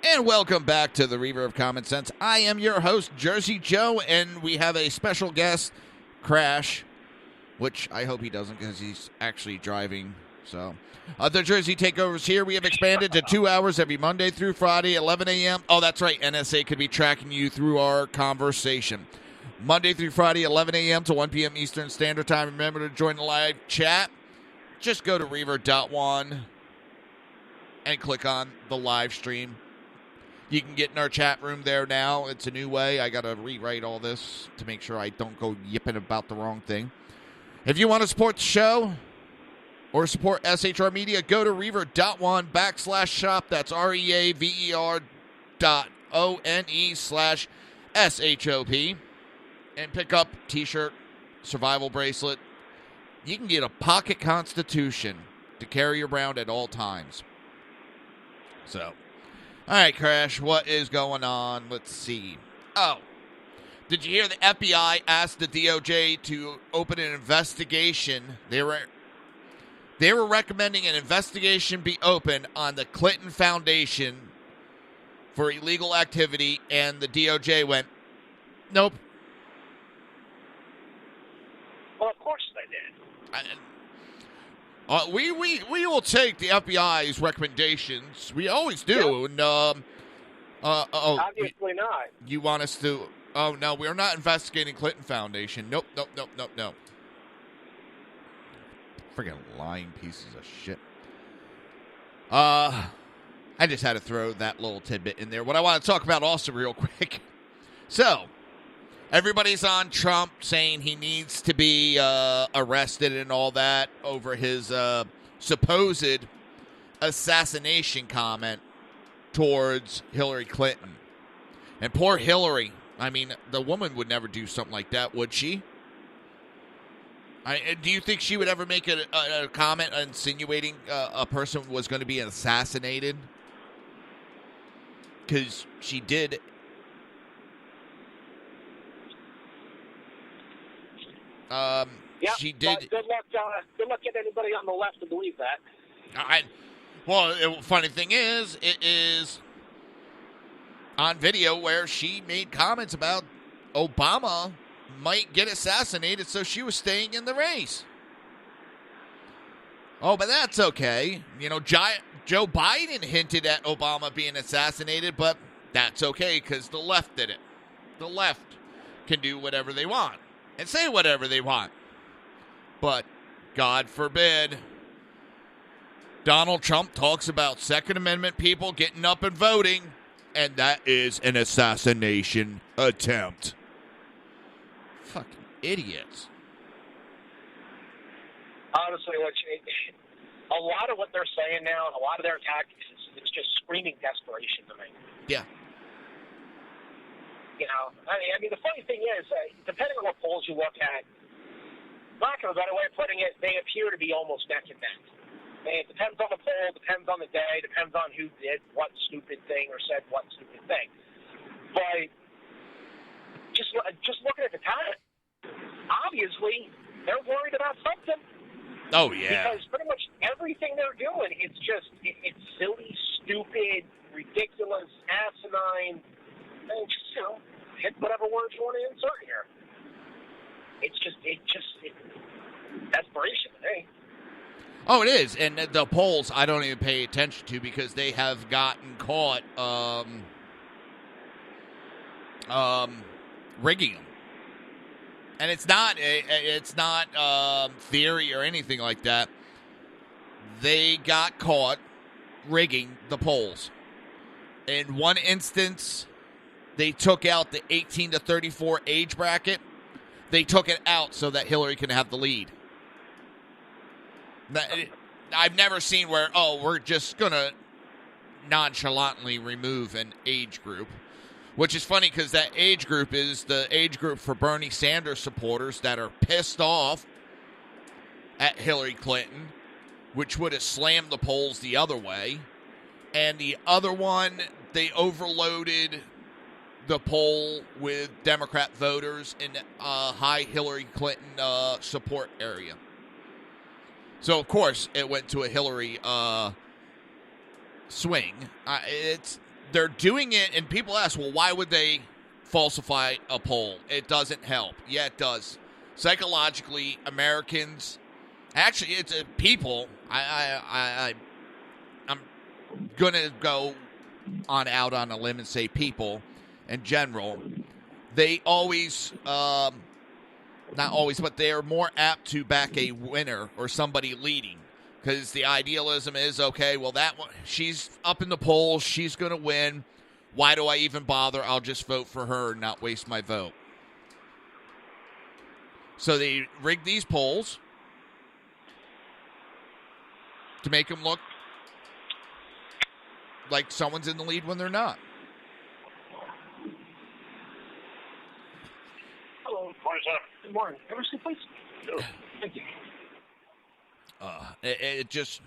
And welcome back to the Reaver of Common Sense. I am your host, Jersey Joe, and we have a special guest, Crash, which I hope he doesn't because he's actually driving. So, the Jersey Takeovers here. We have expanded to 2 hours every Monday through Friday, 11 a.m. Oh, that's right. NSA could be tracking you through our conversation. Monday through Friday, 11 a.m. to 1 p.m. Eastern Standard Time. Remember to join the live chat. Just go to Reaver.one and click on the live stream. You can get in our chat room there now. It's a new way. I got to rewrite all this to make sure I don't go yipping about the wrong thing. If you want to support the show or support SHR Media, go to Reaver.one/shop. That's REAVER.ONE/SHOP. And pick up t-shirt, survival bracelet. You can get a pocket constitution to carry around at all times. So, all right, Crash, what is going on? Let's see. Oh, did you hear the FBI asked the DOJ to open an investigation? They were recommending an investigation be opened on the Clinton Foundation for illegal activity, and the DOJ went, nope. Well, of course they did. We will take the FBI's recommendations. We always do. Yep. And Obviously not. You want us to? Oh no, we're not investigating Clinton Foundation. Nope. Friggin' lying pieces of shit. I just had to throw that little tidbit in there. What I want to talk about also real quick. So, everybody's on Trump saying he needs to be arrested and all that over his supposed assassination comment towards Hillary Clinton. And poor Hillary. I mean, the woman would never do something like that, would she? Do you think she would ever make a comment insinuating a person was going to be assassinated? Because she did. She did. Good luck getting anybody on the left to believe that. Funny thing is, it is on video where she made comments about Obama might get assassinated, so she was staying in the race. Oh, but that's okay. You know, Joe Biden hinted at Obama being assassinated, but that's okay because the left did it. The left can do whatever they want and say whatever they want. But, God forbid, Donald Trump talks about Second Amendment people getting up and voting, and that is an assassination attempt. Fucking idiots. Honestly, a lot of what they're saying now, and a lot of their tactics, it's just screaming desperation to me. Yeah. You know, I mean, the funny thing is, depending on what polls you look at, lack of a better way of putting it, they appear to be almost neck and neck. It depends on the poll, depends on the day, depends on who did what stupid thing or said what stupid thing. But just looking at the time, obviously they're worried about something. Oh yeah. Because pretty much everything they're doing, it's silly, stupid, ridiculous, asinine. And just, you know, hit whatever words you want to insert here. It's desperation to me. Oh, it is. And the polls I don't even pay attention to because they have gotten caught rigging them. And it's not theory or anything like that. They got caught rigging the polls. In one instance, they took out the 18 to 34 age bracket. They took it out so that Hillary can have the lead. I've never seen where, we're just going to nonchalantly remove an age group. Which is funny because that age group is the age group for Bernie Sanders supporters that are pissed off at Hillary Clinton, which would have slammed the polls the other way. And the other one, they overloaded the poll with Democrat voters in a high Hillary Clinton support area. So, of course, it went to a Hillary swing. They're doing it, and people ask, well, why would they falsify a poll? It doesn't help. Yeah, it does. Psychologically, Americans, actually, it's people. I'm gonna go out on a limb and say people in general. They always, not always, but they are more apt to back a winner or somebody leading. Because the idealism is, okay, well, she's up in the polls. She's going to win. Why do I even bother? I'll just vote for her and not waste my vote. So they rig these polls to make them look like someone's in the lead when they're not. Hello. Morning, sir. Good morning. Ever see, please? No. Thank you. It just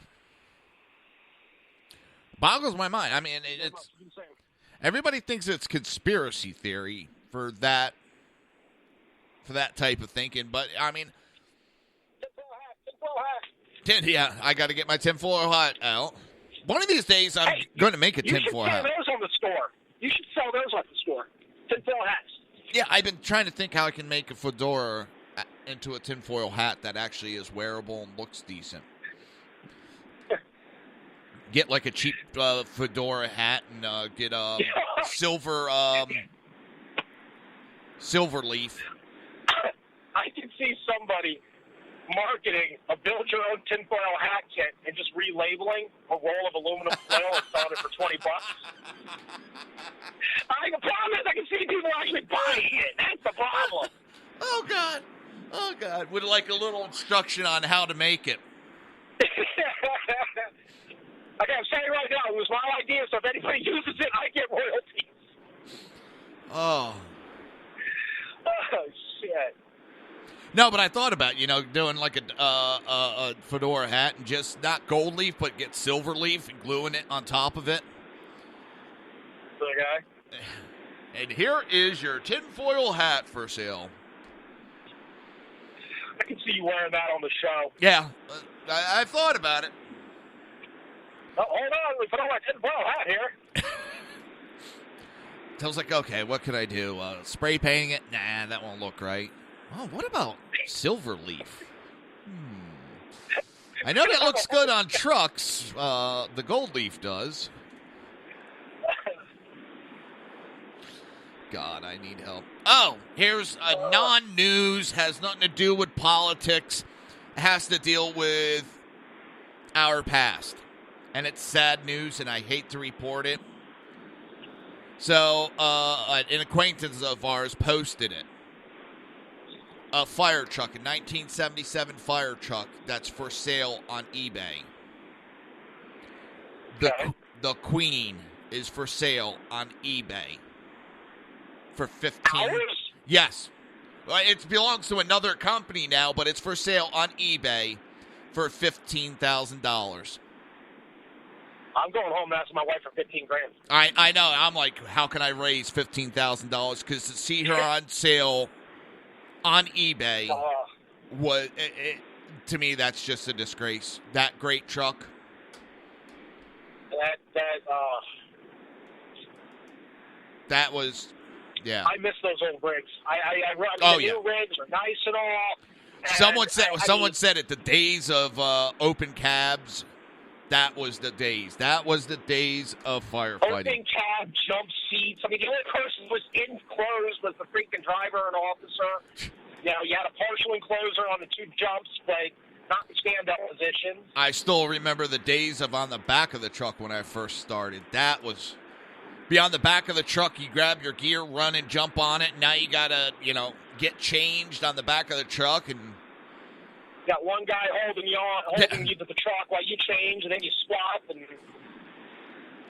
boggles my mind. I mean, it's everybody thinks it's conspiracy theory for that type of thinking, but I mean, yeah, I got to get my tinfoil hat out. One of these days, I'm going to make a tinfoil hat. You should sell those on the store. You should sell those at the store. Tinfoil hats. Yeah, I've been trying to think how I can make a fedora into a tinfoil hat that actually is wearable and looks decent. Get like a cheap fedora hat and get a silver leaf. I can see somebody marketing a build-your-own tinfoil hat kit and just relabeling a roll of aluminum foil and selling it for $20. The problem is I can see people actually buying it. That's the problem. Oh, God. Oh, God. With like a little instruction on how to make it. Okay, I'm saying right now, it was my idea, so if anybody uses it, I get royalties. Oh. Oh, shit. No, but I thought about, doing like a fedora hat and just not gold leaf, but get silver leaf and gluing it on top of it. Okay. And here is your tinfoil hat for sale. I can see you wearing that on the show. Yeah, I've thought about it. Oh, hold on, we put on my tinfoil hat here. So I was like, okay, what could I do? Spray painting it? Nah, that won't look right. Oh, what about silver leaf? I know that looks good on trucks. The gold leaf does. God, I need help. Oh, here's a non-news, has nothing to do with politics. It has to deal with our past. And it's sad news, and I hate to report it. So, an acquaintance of ours posted it. A fire truck, a 1977 fire truck that's for sale on eBay. The Queen is for sale on eBay. For $15,000. Yes. It belongs to another company now, but it's for sale on eBay for $15,000. I'm going home and asking my wife for $15,000. I know. I'm like, how can I raise $15,000? Because to see her on sale on eBay was to me, that's just a disgrace. That great truck. That was. Yeah. I miss those old rigs. New rigs are nice and all. Someone said it. The days of open cabs. That was the days. That was the days of firefighting. Open cab, jump seats. I mean, the only person who was enclosed was the freaking driver and officer. You had a partial enclosure on the two jumps, but not the stand-up position. I still remember the days of on the back of the truck when I first started. That was. Be on the back of the truck, you grab your gear, run and jump on it. Now you got to, get changed on the back of the truck. And got one guy holding you to the truck while you change, and then you swap. And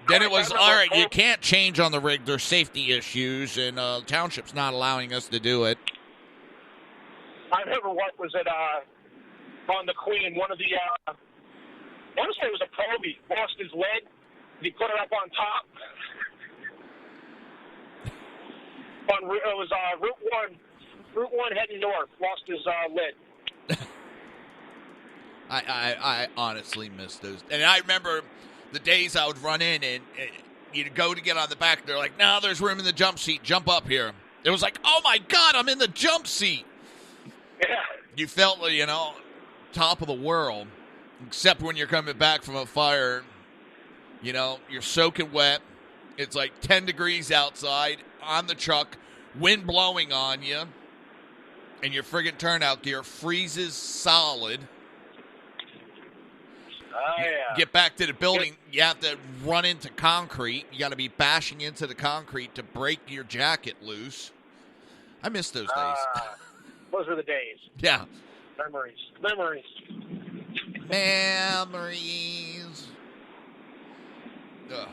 then it was, all right, you can't change on the rig. There's safety issues, and township's not allowing us to do it. I remember what was it on the Queen, one of the, I want to say it was a probe. He lost his lid, and he put it up on top. Route 1 heading north. Lost his lid. I honestly miss those. And I remember the days I would run in and you'd go to get on the back. And they're like, no, there's room in the jump seat. Jump up here. It was like, oh, my God, I'm in the jump seat. Yeah. You felt, top of the world, except when you're coming back from a fire. You're soaking wet. It's like 10 degrees outside on the truck, wind blowing on you, and your friggin' turnout gear freezes solid. Oh, yeah. Get back to the building, you have to run into concrete. You got to be bashing into the concrete to break your jacket loose. I miss those days. Those were the days. Yeah. Memories. Ugh.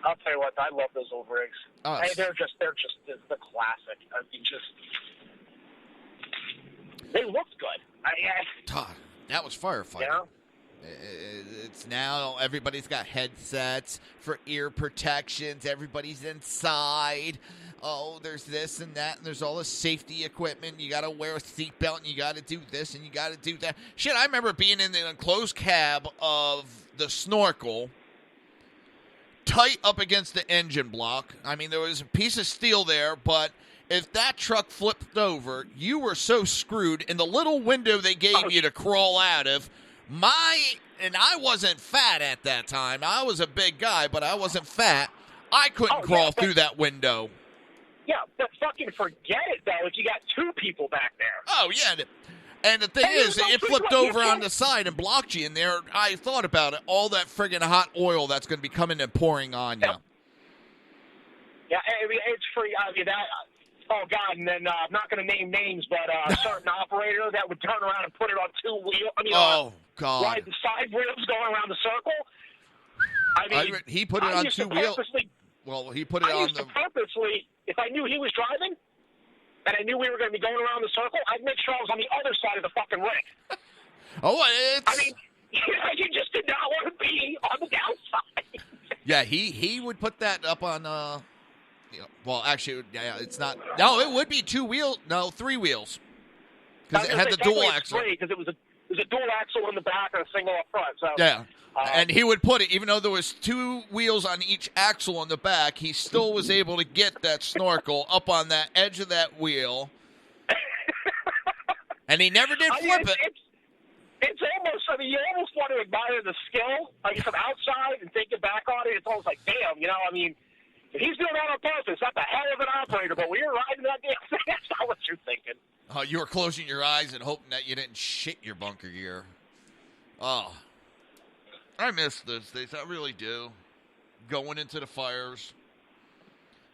I'll tell you what, I love those old rigs. Oh, Hey, they're just the classic. I mean, they looked good. Todd, that was firefighting. Yeah. It's now everybody's got headsets for ear protections. Everybody's inside. Oh, there's this and that, and there's all this safety equipment. You got to wear a seatbelt, and you got to do this, and you got to do that. Shit, I remember being in the enclosed cab of the Snorkel, tight up against the engine block. I mean, there was a piece of steel there, but if that truck flipped over, you were so screwed. In the little window they gave you to crawl out of, and I wasn't fat at that time. I was a big guy, but I wasn't fat. I couldn't crawl through that window. Yeah, but fucking forget it, though, if you got two people back there. Oh, yeah. And the thing is, it flipped over on the side and blocked you in there. I thought about it. All that friggin' hot oil that's going to be coming and pouring on you. Yeah, I mean, it's free. I mean, that... Oh, God, and then I'm not going to name names, but a certain operator that would turn around and put it on two wheels. I mean, God. Ride the side wheels going around the circle. I mean, he put it on two wheels. Well, he put it on the... purposely, if I knew he was driving, and I knew we were going to be going around the circle, I'd make sure I was on the other side of the fucking ring. I mean, you just did not want to be on the downside. Yeah, he would put that up on... well, actually, yeah, it's not... No, it would be two wheels. No, three wheels. Because it had the dual axle. Because it was a dual axle in the back and a single up front. So, yeah. And he would put it, even though there was two wheels on each axle on the back, he still was able to get that Snorkel up on that edge of that wheel. And he never did flip it. It's almost, I mean, you almost want to admire the skill, like from outside and thinking back on it. It's almost like, damn, I mean, if he's doing that on purpose, that's a hell of an operator. But when you're riding that damn thing, that's not what you're thinking. Oh, you were closing your eyes and hoping that you didn't shit your bunker gear. Oh. I miss those days. I really do. Going into the fires.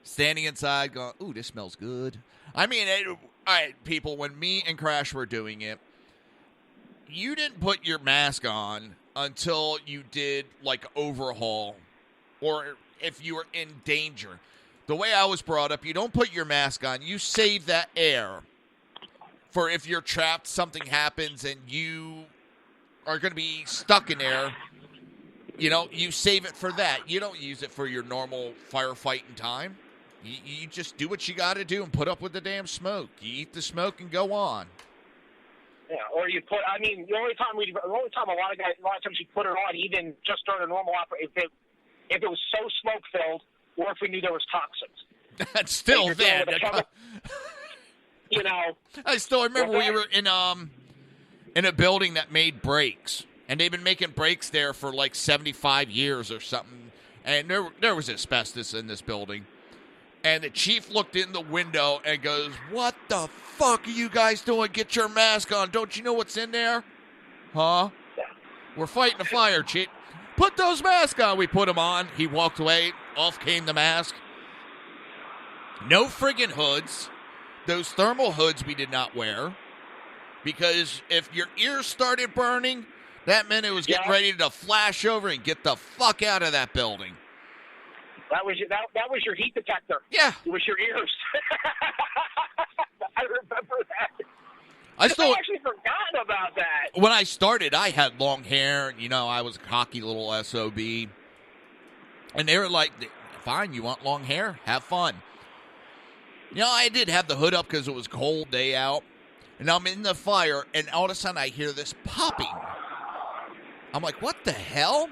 Standing inside going, ooh, this smells good. I mean, all right, people, when me and Crash were doing it, you didn't put your mask on until you did, like, overhaul. Or if you were in danger. The way I was brought up, you don't put your mask on. You save that air for if you're trapped, something happens, and you are going to be stuck in there. You save it for that. You don't use it for your normal firefighting time. You just do what you got to do and put up with the damn smoke. You eat the smoke and go on. Yeah, or you put. I mean, the only time a lot of times you put it on, even just during a normal operation, if it was so smoke filled, or if we knew there was toxins. That's still there. I still remember we were in a building that made brakes. And they've been making brakes there for like 75 years or something. And there was asbestos in this building. And the chief looked in the window and goes, what the fuck are you guys doing? Get your mask on. Don't you know what's in there? Huh? We're fighting a fire, chief. Put those masks on. We put them on. He walked away. Off came the mask. No friggin' hoods. Those thermal hoods we did not wear. Because if your ears started burning... That meant it was getting ready to flash over and get the fuck out of that building. That was your heat detector. Yeah. It was your ears. I remember that. I actually forgotten about that. When I started, I had long hair. I was a cocky little SOB. And they were like, fine, you want long hair? Have fun. You know, I did have the hood up because it was a cold day out. And I'm in the fire, and all of a sudden I hear this popping. I'm like, what the hell?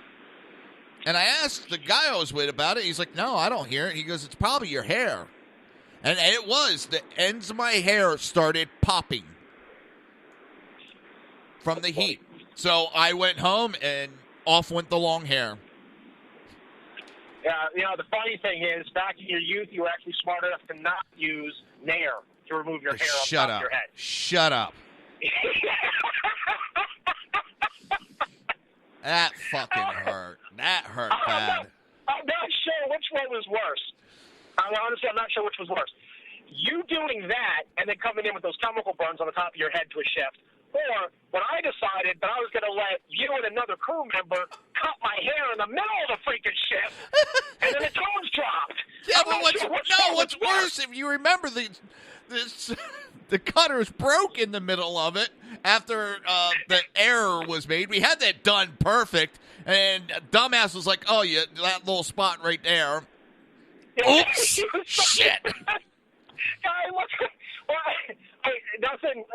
And I asked the guy I was with about it. He's like, no, I don't hear it. He goes, it's probably your hair. And it was. The ends of my hair started popping from the heat. So I went home, and off went the long hair. Yeah, you know, the funny thing is, back in your youth, you were actually smart enough to not use Nair to remove your hair off top of your head. Shut up. That fucking hurt. That hurt bad. I'm not sure which one was worse. Honestly, I'm not sure which was worse. You doing that and then coming in with those chemical burns on the top of your head to a shift, or when I decided that I was going to let you and another crew member cut my hair in the middle of the freaking shift, and then the tones dropped. Yeah, but what's worse, if you remember, the cutters broke in the middle of it after the error was made. We had that done perfect, and dumbass was like, oh, yeah, that little spot right there. Oops, shit. Nothing,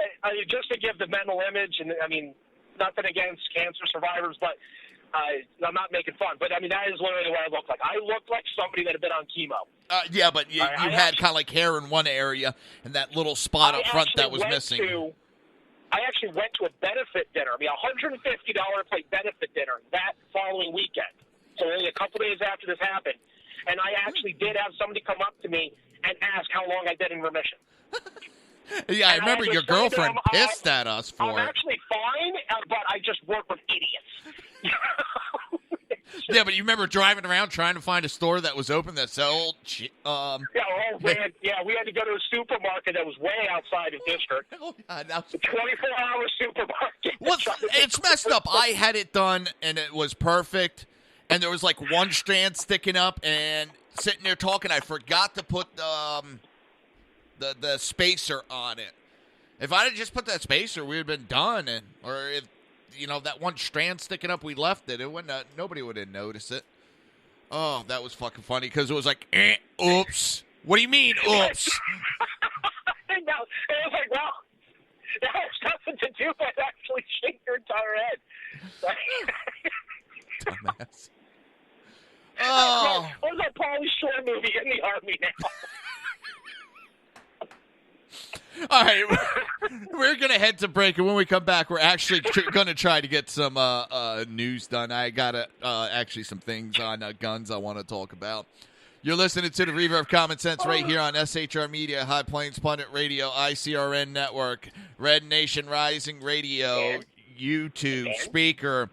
just to give the mental image, and I mean, nothing against cancer survivors, but I'm not making fun. But I mean, that is literally what I look like. I look like somebody that had been on chemo. Yeah, but you had kind of like hair in one area and that little spot up front that was missing. I actually went to a benefit dinner, a $150 plate benefit dinner that following weekend. So only a couple days after this happened. And I actually did have somebody come up to me and ask how long I'd been in remission. Yeah, I remember your girlfriend pissed at us for it. I'm actually fine, but I just work with idiots. Yeah, but you remember driving around trying to find a store that was open that sold man. Yeah, we had to go to a supermarket that was way outside of district. Oh, God, that was... A 24-hour supermarket. Well, it's messed up. I had it done, and it was perfect, and there was like one strand sticking up, and sitting there talking, I forgot to put the spacer on it. If I had just put that spacer, we would have been done, or if that one strand sticking up, we left it. It wouldn't. Nobody would have noticed it. Oh, that was fucking funny because it was like, oops. What do you mean, oops? No, it was like, well, that has nothing to do with actually shake your entire head. Dumbass. Oh. What was that Pauly Shore movie in the Army now? All right, we're going to head to break, and when we come back, we're actually going to try to get some news done. I got actually some things on guns I want to talk about. You're listening to the Reaver of Common Sense right here on SHR Media, High Plains Pundit Radio, ICRN Network, Red Nation Rising Radio, YouTube, Speaker,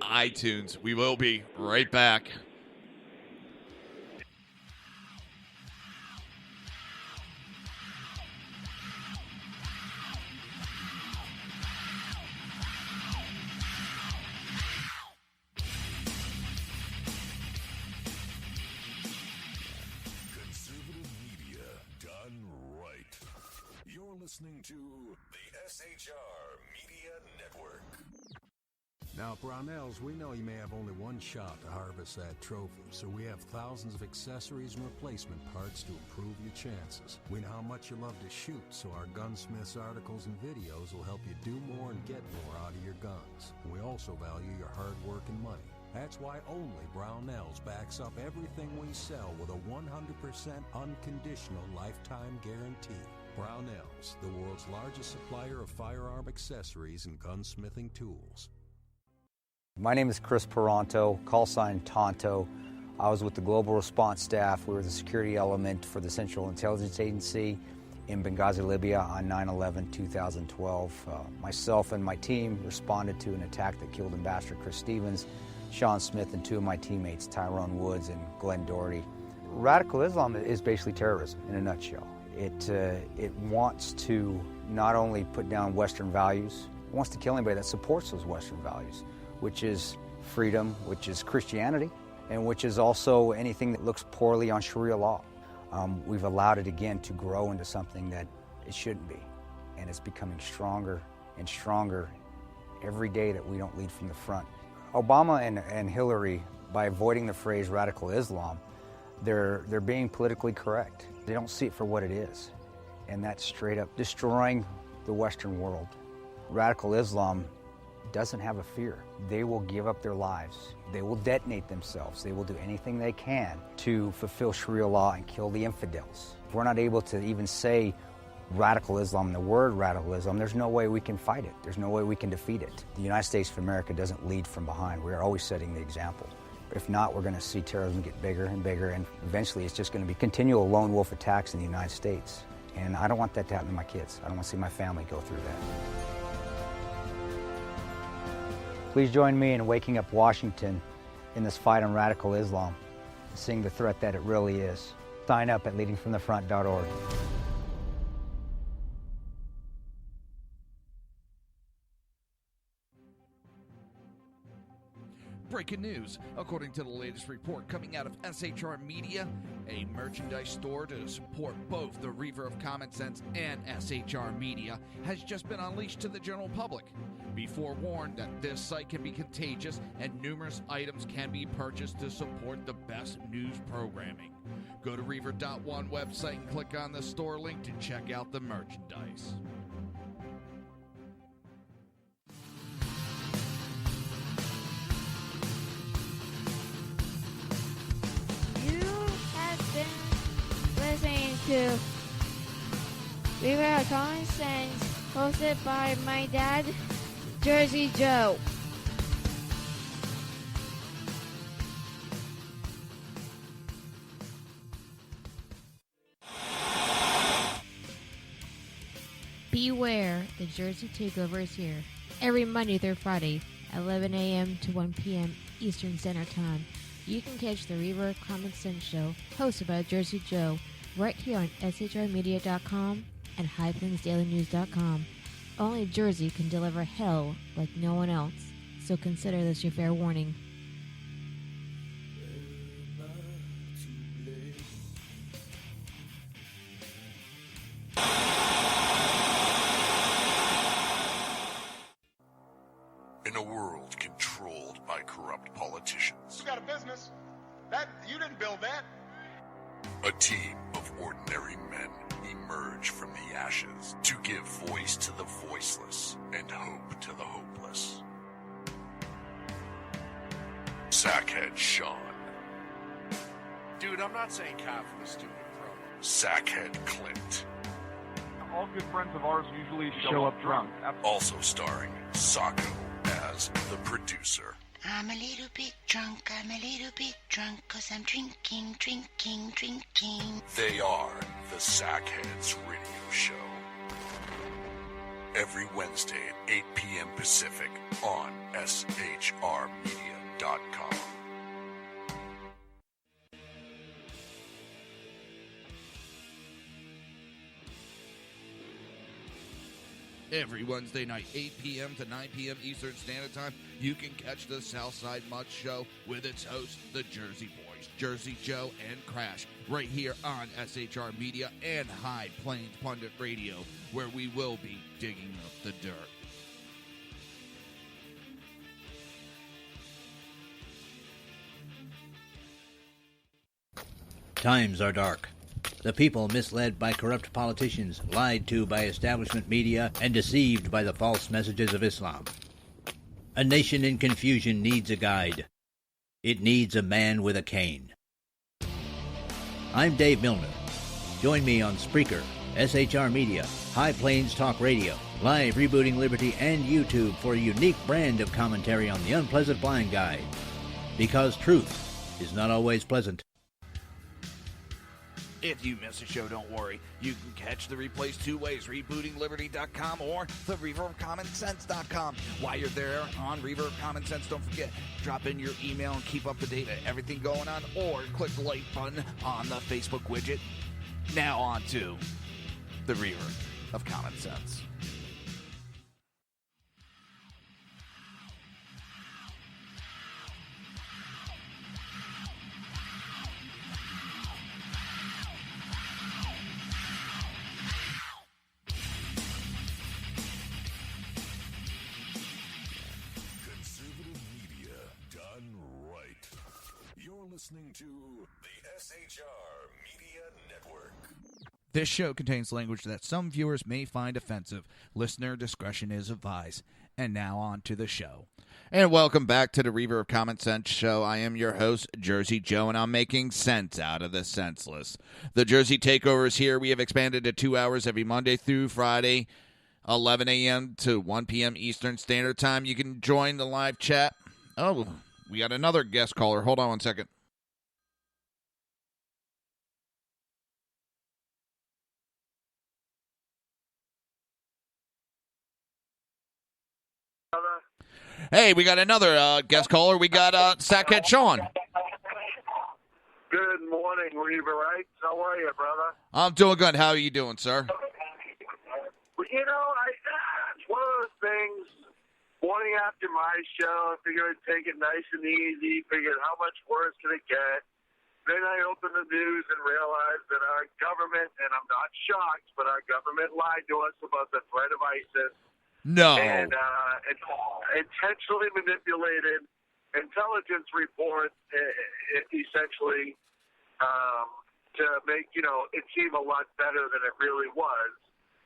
iTunes. We will be right back. Listening to the SHR Media Network. Now, Brownells, we know you may have only one shot to harvest that trophy, so we have thousands of accessories and replacement parts to improve your chances. We know how much you love to shoot, so our gunsmiths articles and videos will help you do more and get more out of your guns. And we also value your hard work and money. That's why only Brownells backs up everything we sell with a 100% unconditional lifetime guarantee. Brownells, the world's largest supplier of firearm accessories and gunsmithing tools. My name is Chris Peranto, call sign Tonto. I was with the Global Response Staff. We were the security element for the Central Intelligence Agency in Benghazi, Libya on 9/11/2012. Myself and my team responded to an attack that killed Ambassador Chris Stevens, Sean Smith, and two of my teammates, Tyrone Woods and Glenn Doherty. Radical Islam is basically terrorism in a nutshell. It wants to not only put down Western values, it wants to kill anybody that supports those Western values, which is freedom, which is Christianity, and which is also anything that looks poorly on Sharia law. We've allowed it again to grow into something that it shouldn't be, and it's becoming stronger and stronger every day that we don't lead from the front. Obama and Hillary, by avoiding the phrase radical Islam, they're being politically correct. They don't see it for what it is, and that's straight up destroying the Western world. Radical Islam doesn't have a fear. They will give up their lives. They will detonate themselves. They will do anything they can to fulfill Sharia law and kill the infidels. If we're not able to even say radical Islam, the word radical Islam, there's no way we can fight it. There's no way we can defeat it. The United States of America doesn't lead from behind. We're always setting the example. If not, we're going to see terrorism get bigger and bigger, and eventually it's just going to be continual lone wolf attacks in the United States. And I don't want that to happen to my kids. I don't want to see my family go through that. Please join me in waking up Washington in this fight on radical Islam, seeing the threat that it really is. Sign up at leadingfromthefront.org. Breaking news. According to the latest report coming out of SHR Media, a merchandise store to support both the Reaver of Common Sense and SHR Media has just been unleashed to the general public. Be forewarned that this site can be contagious and numerous items can be purchased to support the best news programming. Go to Reaver.one website and click on the store link to check out the merchandise. Listening to Reaver of Common Sense, hosted by my dad, Jersey Joe. Beware, the Jersey Takeover is here. Every Monday through Friday, 11 a.m. to 1 p.m. Eastern Standard Time. You can catch the Reaver of Common Sense show, hosted by Jersey Joe, right here on shrmedia.com and highplainsdailynews.com. Only Jersey can deliver hell like no one else, so consider this your fair warning. In a world controlled by corrupt politicians, You got a business. That you didn't build that. a team of ordinary men emerge from the ashes to give voice to the voiceless and hope to the hopeless. Sackhead Sean, Dude, I'm not saying cop for the stupid pro. Sackhead Clint, All good friends of ours usually show up drunk. also starring Sacco as the producer. I'm a little bit drunk, I'm a little bit drunk, 'cause I'm drinking, drinking, drinking. They are the Sackheads Radio Show. Every Wednesday at 8 p.m. Pacific on shrmedia.com. Every Wednesday night, 8 p.m. to 9 p.m. Eastern Standard Time, you can catch the Southside Mutt Show with its hosts, the Jersey Boys, Jersey Joe and Crash, right here on SHR Media and High Plains Pundit Radio, where we will be digging up the dirt. Times are dark. The people misled by corrupt politicians, lied to by establishment media, and deceived by the false messages of Islam. A nation in confusion needs a guide. It needs a man with a cane. I'm Dave Milner. Join me on Spreaker, SHR Media, High Plains Talk Radio, Live Rebooting Liberty, and YouTube for a unique brand of commentary on the unpleasant blind guide. Because truth is not always pleasant. If you miss a show, don't worry. You can catch the replays two ways, rebootingliberty.com or the reaverofcommonsense.com. While you're there on Reaver of Common Sense, don't forget, drop in your email and keep up to date with everything going on, or click the like button on the Facebook widget. Now on to the Reaver of Common Sense. Conservative media done right. Your You're listening to the SHR Media Network. This show contains language that some viewers may find offensive. Listener discretion is advised. And now on to the show. And welcome back to the Reaver of Common Sense show. I am your host, Jersey Joe, and I'm making sense out of the senseless. The Jersey Takeover is here. We have expanded to 2 hours every Monday through Friday, 11 a.m. to 1 p.m. Eastern Standard Time. You can join the live chat. Oh, we got another guest caller. Hold on one second. Hey, we got another guest caller. We got Sackhead Sean. Good morning, Reaver Rights. How are you, brother? I'm doing good. How are you doing, sir? Well, it's one of those things. Morning after my show, I figured I'd take it nice and easy. Figured how much worse can it get? Then I opened the news and realized that our government, and I'm not shocked, but our government lied to us about the threat of ISIS. No. And intentionally manipulated intelligence reports, essentially, to make, it seem a lot better than it really was,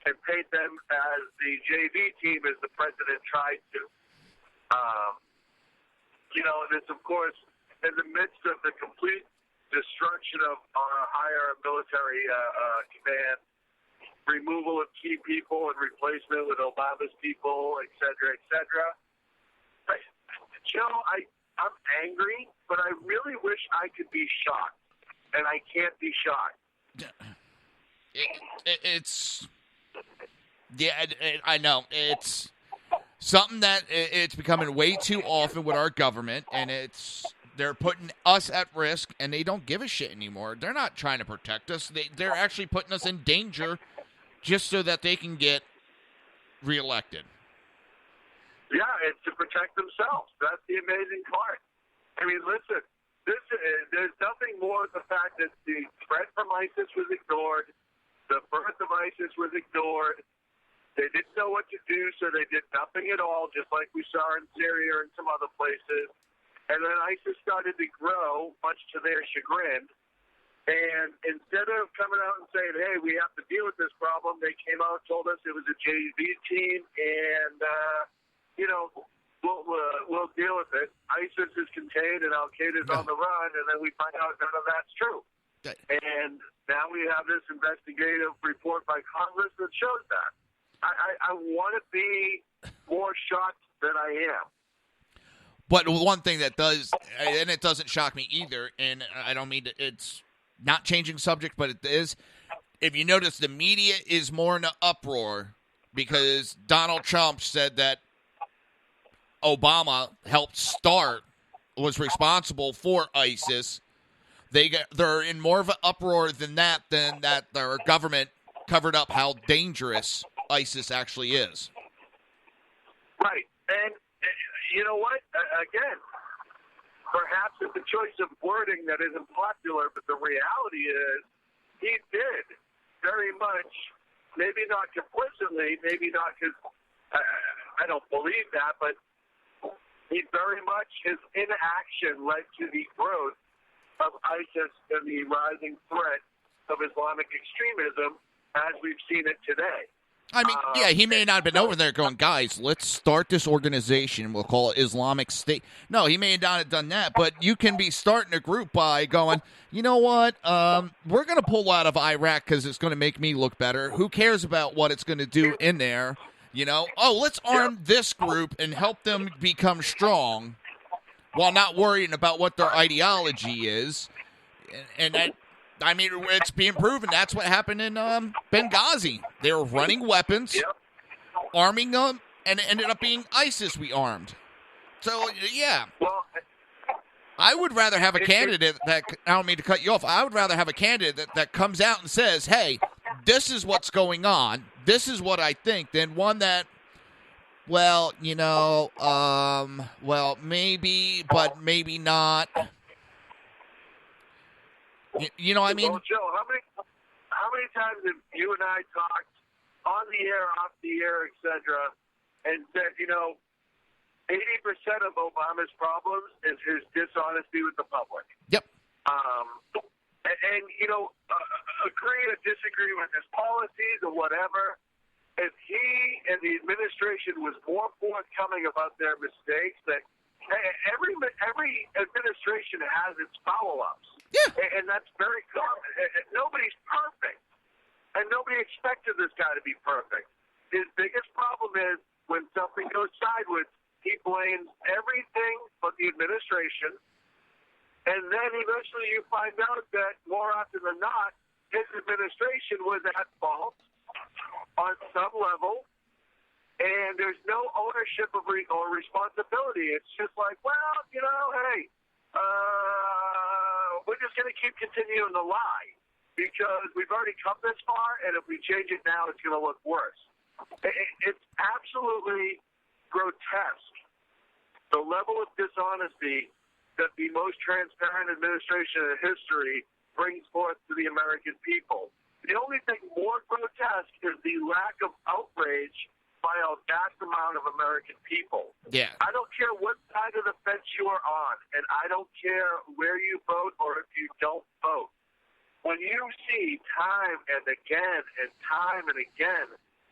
and paint them as the JV team as the president tried to. And it's, of course, in the midst of the complete destruction of our higher military command, removal of key people and replacement with Obama's people, et cetera, et cetera. Joe, I'm angry, but I really wish I could be shocked, and I can't be shocked. I know. It's something that it's becoming way too often with our government, and they're putting us at risk, and they don't give a shit anymore. They're not trying to protect us. They're actually putting us in danger just so that they can get reelected. Yeah, it's to protect themselves. That's the amazing part. I mean, listen, there's nothing more than the fact that the threat from ISIS was ignored, the birth of ISIS was ignored. They didn't know what to do, so they did nothing at all, just like we saw in Syria and some other places. And then ISIS started to grow, much to their chagrin. And instead of coming out and saying, hey, we have to deal with this problem, they came out and told us it was a JV team, and, we'll deal with it. ISIS is contained and Al-Qaeda's on the run, and then we find out none of that's true. And now we have this investigative report by Congress that shows that. I want to be more shocked than I am. But one thing that does, and it doesn't shock me either, and I don't mean to, it's not changing subject, but it is. If you notice, the media is more in an uproar because Donald Trump said that Obama was responsible for ISIS. They're in more of an uproar than that their government covered up how dangerous ISIS actually is. Right. And you know what? Again, perhaps it's a choice of wording that isn't popular, but the reality is he did very much, maybe not complicitly, maybe not because I don't believe that, but he very much, his inaction led to the growth of ISIS and the rising threat of Islamic extremism as we've seen it today. I mean, yeah, he may not have been over there going, guys, let's start this organization. We'll call it Islamic State. No, he may not have done that, but you can be starting a group by going, you know what, we're going to pull out of Iraq because it's going to make me look better. Who cares about what it's going to do in there? Let's arm this group and help them become strong while not worrying about what their ideology is. And that, I mean, it's being proven. That's what happened in Benghazi. They were running weapons, arming them, and it ended up being ISIS we armed. So, yeah. I would rather have a candidate that, I don't mean to cut you off, I would rather have a candidate that comes out and says, hey, this is what's going on, this is what I think, than one that, maybe, but maybe not. You know what I mean? Well, Joe, how many times have you and I talked on the air, off the air, etc., and said, 80% of Obama's problems is his dishonesty with the public. Yep. And agree or disagree with his policies or whatever, if he and the administration was more forthcoming about their mistakes, that every administration has its follow-ups. Yeah. And that's very common. Nobody's perfect. And nobody expected this guy to be perfect. His biggest problem is when something goes sideways, he blames everything but the administration. And then eventually you find out that more often than not, his administration was at fault on some level, and there's no ownership of or responsibility. It's just like, well, hey, we're just going to keep continuing to lie because we've already come this far, and if we change it now, it's going to look worse. It's absolutely grotesque, the level of dishonesty that the most transparent administration in history brings forth to the American people. The only thing more grotesque is the lack of outrage by a vast amount of American people. Yeah. I don't care what side of the fence you are on, and I don't care where you vote or if you don't vote. When you see time and again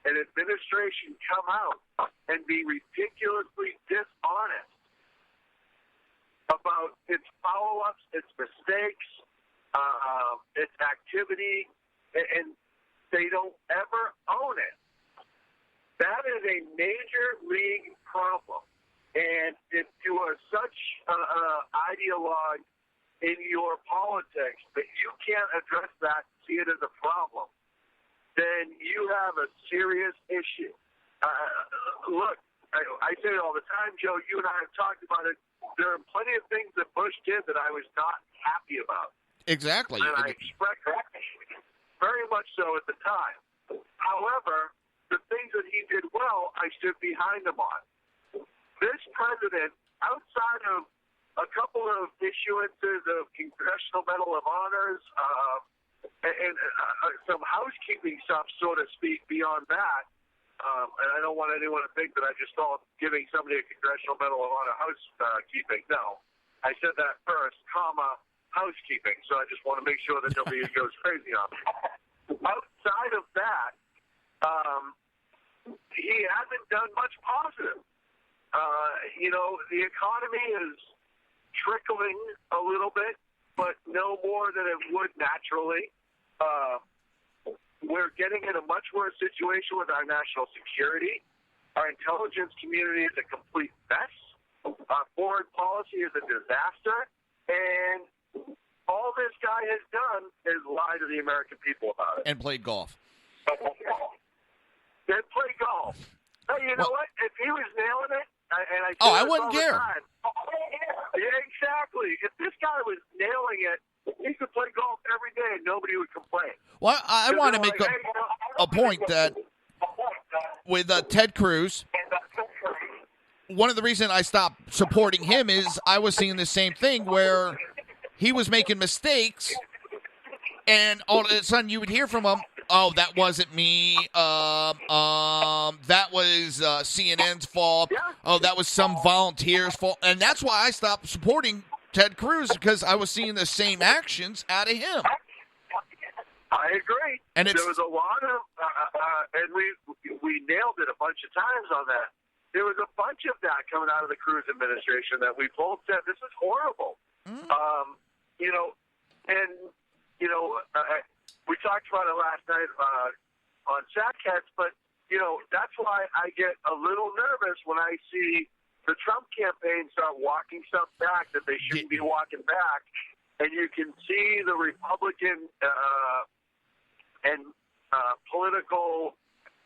an administration come out and be ridiculously dishonest about its follow-ups, its mistakes, its activity, and they don't ever own it. That is a major league problem. And if you are such an ideologue in your politics that you can't address that and see it as a problem, then you have a serious issue. Look, I say it all the time, Joe. You and I have talked about it. There are plenty of things that Bush did that I was not happy about. Exactly. And I expressed very much so at the time. However, the things that he did well, I stood behind him on. This president, outside of a couple of issuances of Congressional Medal of Honors and some housekeeping stuff, so to speak, beyond that, and I don't want anyone to think that I just thought giving somebody a Congressional Medal of Honor housekeeping. No. I said that first, housekeeping. So I just want to make sure that nobody goes crazy on me. Outside of that, he hasn't done much positive. The economy is trickling a little bit, but no more than it would naturally. We're getting in a much worse situation with our national security. Our intelligence community is a complete mess. Our foreign policy is a disaster. And all this guy has done is lie to the American people about it. And played golf. Then play golf. Hey, you know what? If he was nailing it, and I I wouldn't care. Yeah, exactly. If this guy was nailing it, he could play golf every day and nobody would complain. Well, I want to make a point that with Ted Cruz, one of the reasons I stopped supporting him is I was seeing the same thing where he was making mistakes, and all of a sudden you would hear from him, "Oh, that wasn't me. That was CNN's fault. Oh, that was some volunteer's fault." And that's why I stopped supporting Ted Cruz, because I was seeing the same actions out of him. I agree. And there was a lot of, and we nailed it a bunch of times on that. There was a bunch of that coming out of the Cruz administration that we both said, this is horrible. We talked about it last night on Satcats, but, that's why I get a little nervous when I see the Trump campaign start walking stuff back that they shouldn't be walking back, and you can see the Republican and political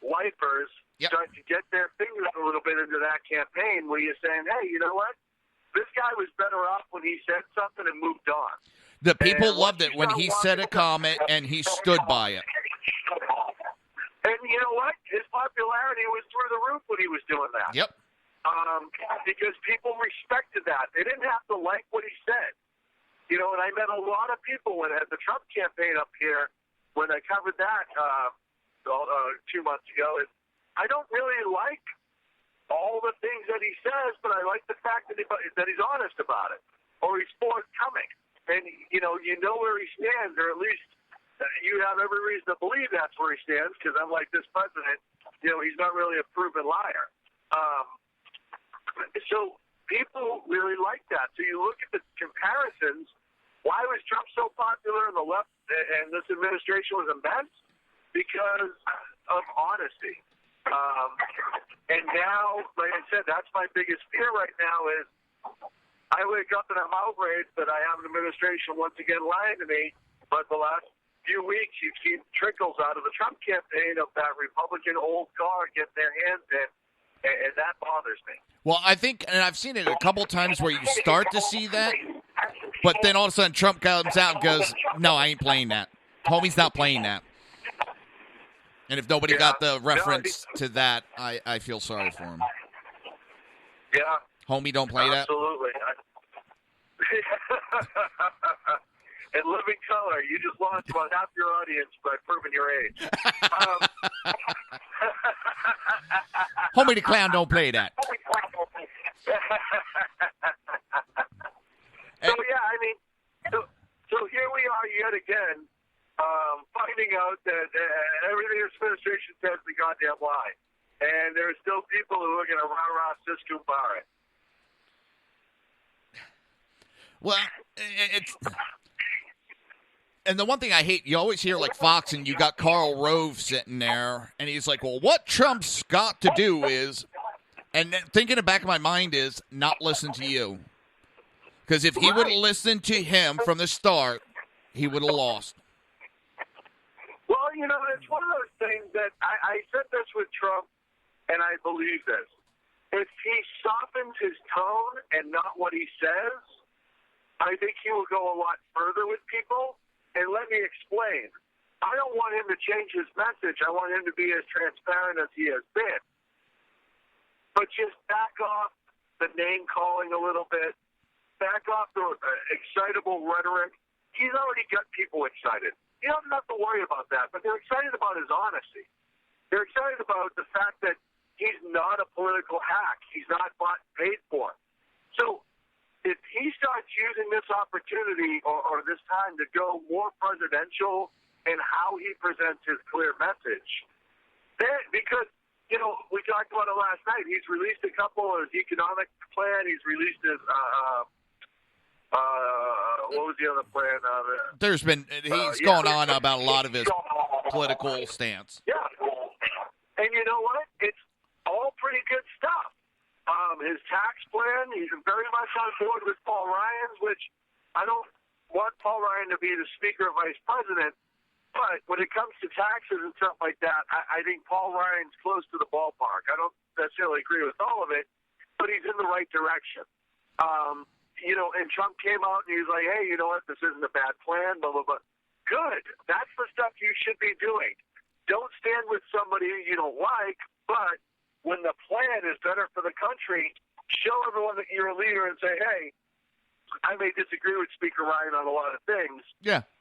lifers start to get their fingers a little bit into that campaign where you're saying, hey, you know what? This guy was better off when he said something and moved on. The people loved it when he said a comment and he stood by it. And you know what? His popularity was through the roof when he was doing that. Yep. Because people respected that. They didn't have to like what he said. And I met a lot of people when at the Trump campaign up here, when I covered that 2 months ago. I don't really like all the things that he says, but I like the fact that he's honest about it, or he's forthcoming, and you know where he stands, or at least you have every reason to believe that's where he stands, because unlike this president, he's not really a proven liar. So people really like that. So you look at the comparisons. Why was Trump so popular in the left and this administration was immense? Because of honesty. And now, like I said, that's my biggest fear right now is I wake up and I'm outraged that I have an administration once again lying to me. But the last few weeks, you've seen trickles out of the Trump campaign of that Republican old guard getting their hands in, and that bothers me. Well, I think, and I've seen it a couple times where you start to see that, but then all of a sudden Trump comes out and goes, no, I ain't playing that. Homie's not playing that. And if nobody got the reference to that, I feel sorry for him. Yeah. Homie, don't play that? Absolutely. In living color, you just lost about half your audience by proving your age. Homie the clown don't play that. So here we are yet again, finding out that everything this administration says is a goddamn lie. And there are still people who are going to rah-rah Cisco bar it. Well, it's... And the one thing I hate, you always hear like Fox and you got Karl Rove sitting there, and he's like, well, what Trump's got to do is, and thinking in the back of my mind is, not listen to you. Because if he would have listened to him from the start, he would have lost. Well, it's one of those things that I said this with Trump, and I believe this. If he softens his tone and not what he says, I think he will go a lot further with people. And let me explain. I don't want him to change his message. I want him to be as transparent as he has been. But just back off the name-calling a little bit. Back off the excitable rhetoric. He's already got people excited. You don't have to worry about that, but they're excited about his honesty. They're excited about the fact that he's not a political hack. He's not bought and paid for. So if he starts using this opportunity or this time to go more presidential in how he presents his clear message, then, because, we talked about it last night, he's released a couple of his economic plan, he's released his, what was the other plan? He's gone on about a lot of his political stance. Yeah. And you know what? It's all pretty good stuff. His tax plan, he's very much on board with Paul Ryan's, which I don't want Paul Ryan to be the Speaker or Vice President, but when it comes to taxes and stuff like that, I think Paul Ryan's close to the ballpark. I don't necessarily agree with all of it, but he's in the right direction. And Trump came out and he's like, hey, you know what, this isn't a bad plan, blah, blah, blah. Good. That's the stuff you should be doing. Don't stand with somebody you don't like, but when the plan is better for the country, show everyone that you're a leader and say, hey, I may disagree with Speaker Ryan on a lot of things,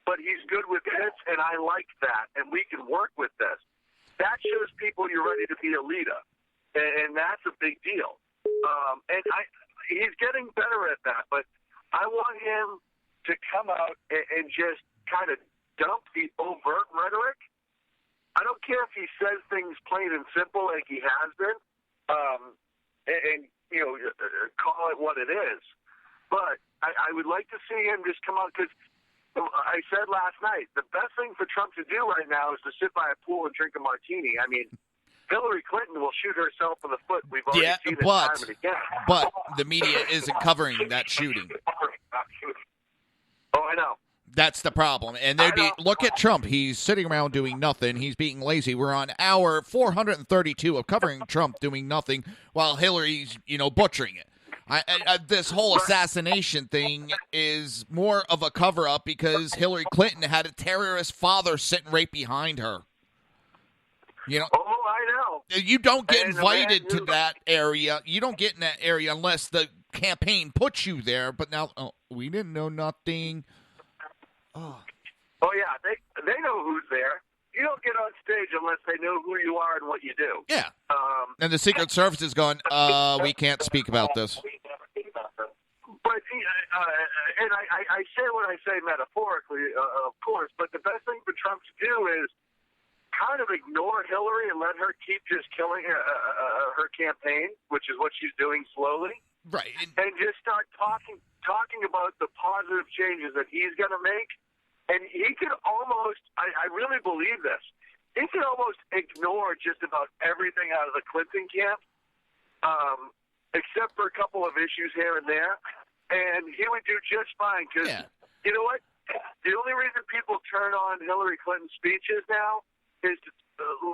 but he's good with this, and I like that, and we can work with this. That shows people you're ready to be a leader, and that's a big deal. He's getting better at that, but I want him to come out and just kind of dump the overt rhetoric. I don't care if he says things plain and simple like he has been, and call it what it is. But I would like to see him just come out, because I said last night, the best thing for Trump to do right now is to sit by a pool and drink a martini. I mean, Hillary Clinton will shoot herself in the foot. We've already seen it time and again. But the media isn't covering that shooting. Oh, I know. That's the problem. And look at Trump. He's sitting around doing nothing. He's being lazy. We're on hour 432 of covering Trump doing nothing while Hillary's, butchering it. This whole assassination thing is more of a cover-up because Hillary Clinton had a terrorist father sitting right behind her. Oh, I know. You don't get invited to that area. You don't get in that area unless the campaign puts you there. But now, we didn't know nothing. Oh yeah, they know who's there. You don't get on stage unless they know who you are and what you do. Yeah. And the Secret Service is going, we can't speak about this. But and I say what I say metaphorically, of course, but the best thing for Trump to do is kind of ignore Hillary and let her keep just killing her campaign, which is what she's doing slowly. Right. And just start talking about the positive changes that he's going to make. And he could almost, I really believe this, he could almost ignore just about everything out of the Clinton camp, except for a couple of issues here and there. And he would do just fine because, you know what? The only reason people turn on Hillary Clinton's speeches now is to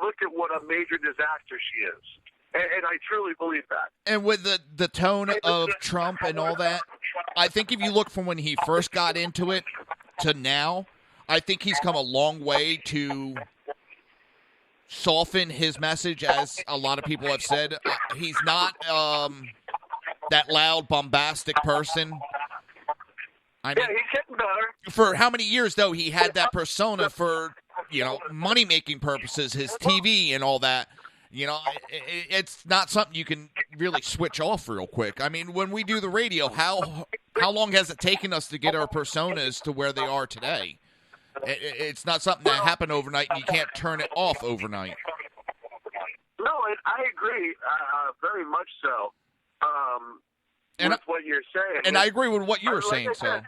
look at what a major disaster she is. And I truly believe that. And with the tone of Trump and all that, I think if you look from when he first got into it to now, I think he's come a long way to soften his message, as a lot of people have said. He's not that loud, bombastic person. I mean, he's getting better. For how many years, though, he had that persona for, money-making purposes, his TV and all that. It's not something you can really switch off real quick. I mean, when we do the radio, how long has it taken us to get our personas to where they are today? It's not something that happened overnight, and you can't turn it off overnight. No, I agree, very much so, with what you're saying. And I agree with what you're saying, so.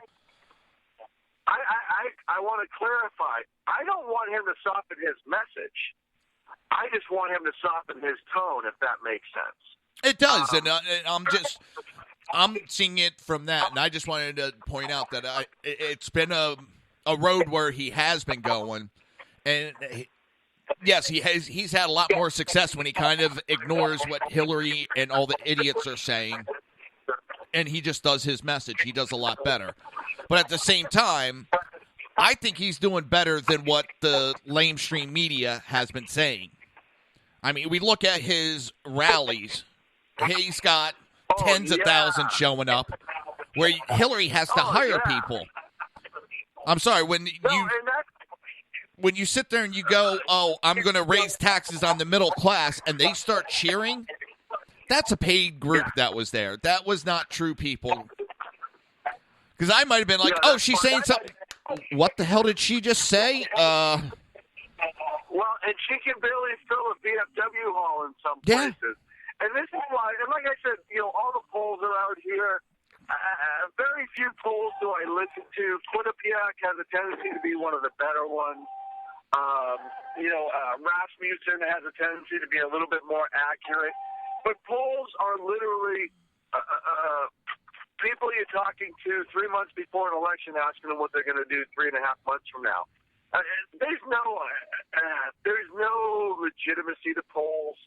I want to clarify. I don't want him to soften his message. I just want him to soften his tone, if that makes sense. It does, and I'm seeing it from that, and I just wanted to point out that it's been a road where he has been going, and yes, he's had a lot more success when he kind of ignores what Hillary and all the idiots are saying, and he just does his message. He does a lot better. But at the same time, I think he's doing better than what the lamestream media has been saying. I mean, we look at his rallies. He's got tens of thousands showing up, where Hillary has to hire people. I'm sorry, when you sit there and you go, I'm going to raise taxes on the middle class, and they start cheering, that's a paid group that was there. That was not true people. Because I might have been like, she's saying something. What the hell did she just say? Well, and she can barely fill a VFW hall in some places. And this is why, and like I said, all the polls are out here. Very few polls do I listen to. Quinnipiac has a tendency to be one of the better ones. Rasmussen has a tendency to be a little bit more accurate. But polls are literally people you're talking to 3 months before an election, asking them what they're going to do 3.5 months from now. There's no legitimacy to polls.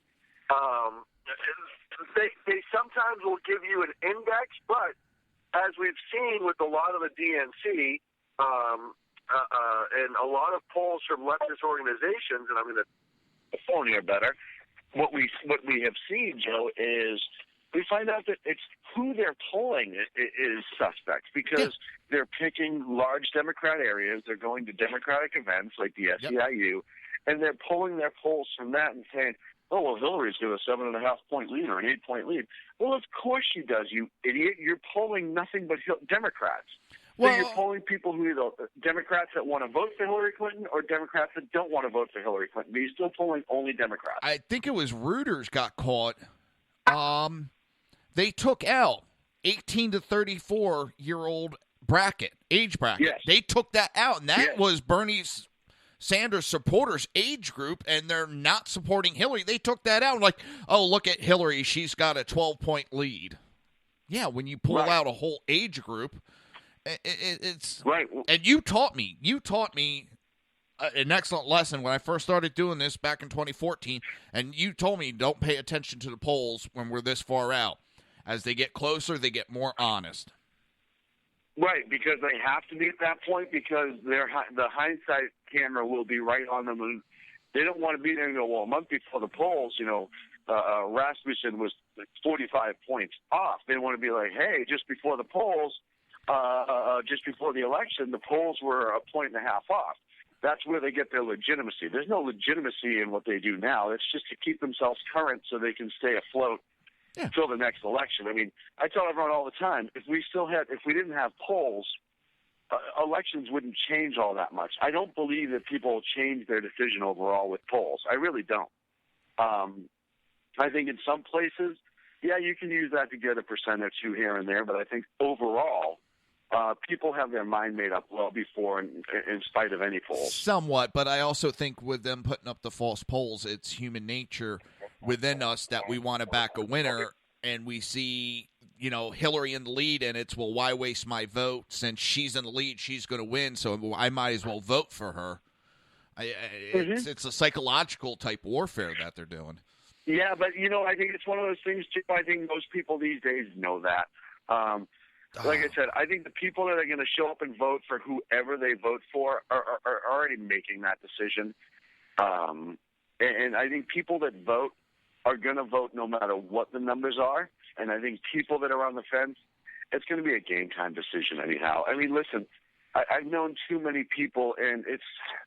They sometimes will give you an index, but as we've seen with a lot of the DNC and a lot of polls from leftist organizations, and I mean the phone here better. What we have seen, Joe, is we find out that it's who they're polling is suspect because they're picking large Democrat areas. They're going to Democratic events like the SEIU, and they're pulling their polls from that and saying, oh, well, Hillary's got a 7.5-point lead or an 8-point lead. Well, of course she does, you idiot. You're polling nothing but Democrats. So you're polling people who either Democrats that want to vote for Hillary Clinton or Democrats that don't want to vote for Hillary Clinton. But you're still polling only Democrats. I think it was Reuters got caught. They took out 18 to 34-year-old age bracket. Yes. They took that out, and that was Bernie Sanders supporters' age group, and they're not supporting Hillary. They took that out, like, oh, look at Hillary. She's got a 12-point lead. Yeah, when you pull out a whole age group, it's right. And you taught me an excellent lesson when I first started doing this back in 2014, and you told me don't pay attention to the polls when we're this far out. As they get closer, they get more honest. Right, because they have to be at that point because the hindsight camera will be right on them. And they don't want to be there and go, well, a month before the polls, Rasmussen was 45 points off. They want to be like, hey, just before the polls, just before the election, the polls were 1.5 points off. that's where they get their legitimacy. There's no legitimacy in what they do now. It's just to keep themselves current so they can stay afloat until the next election. I mean, I tell everyone all the time, if we didn't have polls, elections wouldn't change all that much. I don't believe that people will change their decision overall with polls. I really don't. I think in some places, yeah, you can use that to get a percent or two here and there, but I think overall, people have their mind made up well before in spite of any polls. Somewhat, but I also think with them putting up the false polls, it's human nature within us that we want to back a winner, and we see, Hillary in the lead, and it's, well, why waste my vote? Since she's in the lead, she's going to win, so I might as well vote for her. It's a psychological type warfare that they're doing. Yeah, but, I think it's one of those things, too. I think most people these days know that. Like I said, I think the people that are going to show up and vote for whoever they vote for are already making that decision. And I think people that vote are going to vote no matter what the numbers are. And I think people that are on the fence, it's going to be a game-time decision anyhow. I mean, listen, I've known too many people, and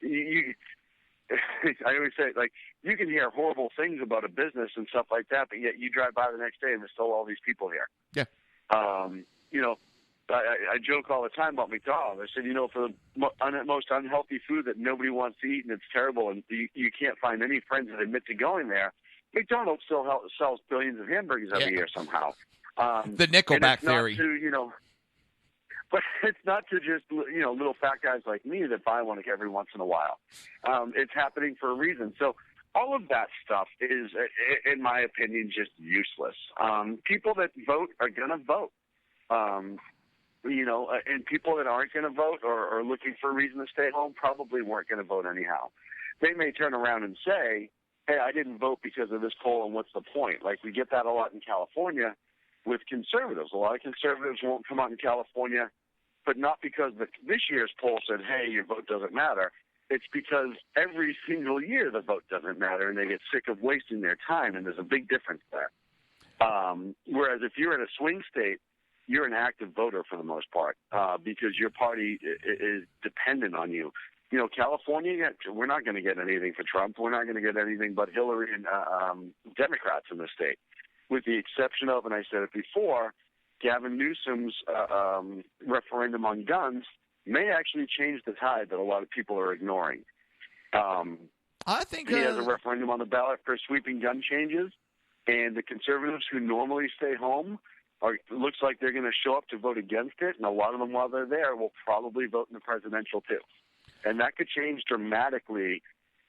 I always say, like, you can hear horrible things about a business and stuff like that, but yet you drive by the next day and there's still all these people here. Yeah. I joke all the time about McDonald's. I said, for the most unhealthy food that nobody wants to eat and it's terrible and you can't find any friends that admit to going there, McDonald's still sells billions of hamburgers every year somehow. The Nickelback theory. But it's not to just, little fat guys like me that buy one every once in a while. It's happening for a reason. So all of that stuff is, in my opinion, just useless. People that vote are going to vote. And people that aren't going to vote or are looking for a reason to stay home probably weren't going to vote anyhow. They may turn around and say, hey, I didn't vote because of this poll, and what's the point? Like, we get that a lot in California with conservatives. A lot of conservatives won't come out in California, but not because this year's poll said, hey, your vote doesn't matter. It's because every single year the vote doesn't matter, and they get sick of wasting their time, and there's a big difference there. Whereas if you're in a swing state, you're an active voter for the most part because your party is dependent on you. California, we're not going to get anything for Trump. We're not going to get anything but Hillary and Democrats in the state, with the exception of, and I said it before, Gavin Newsom's referendum on guns may actually change the tide that a lot of people are ignoring. I think he has a referendum on the ballot for sweeping gun changes, and the conservatives who normally stay home looks like they're going to show up to vote against it, and a lot of them, while they're there, will probably vote in the presidential too. And that could change dramatically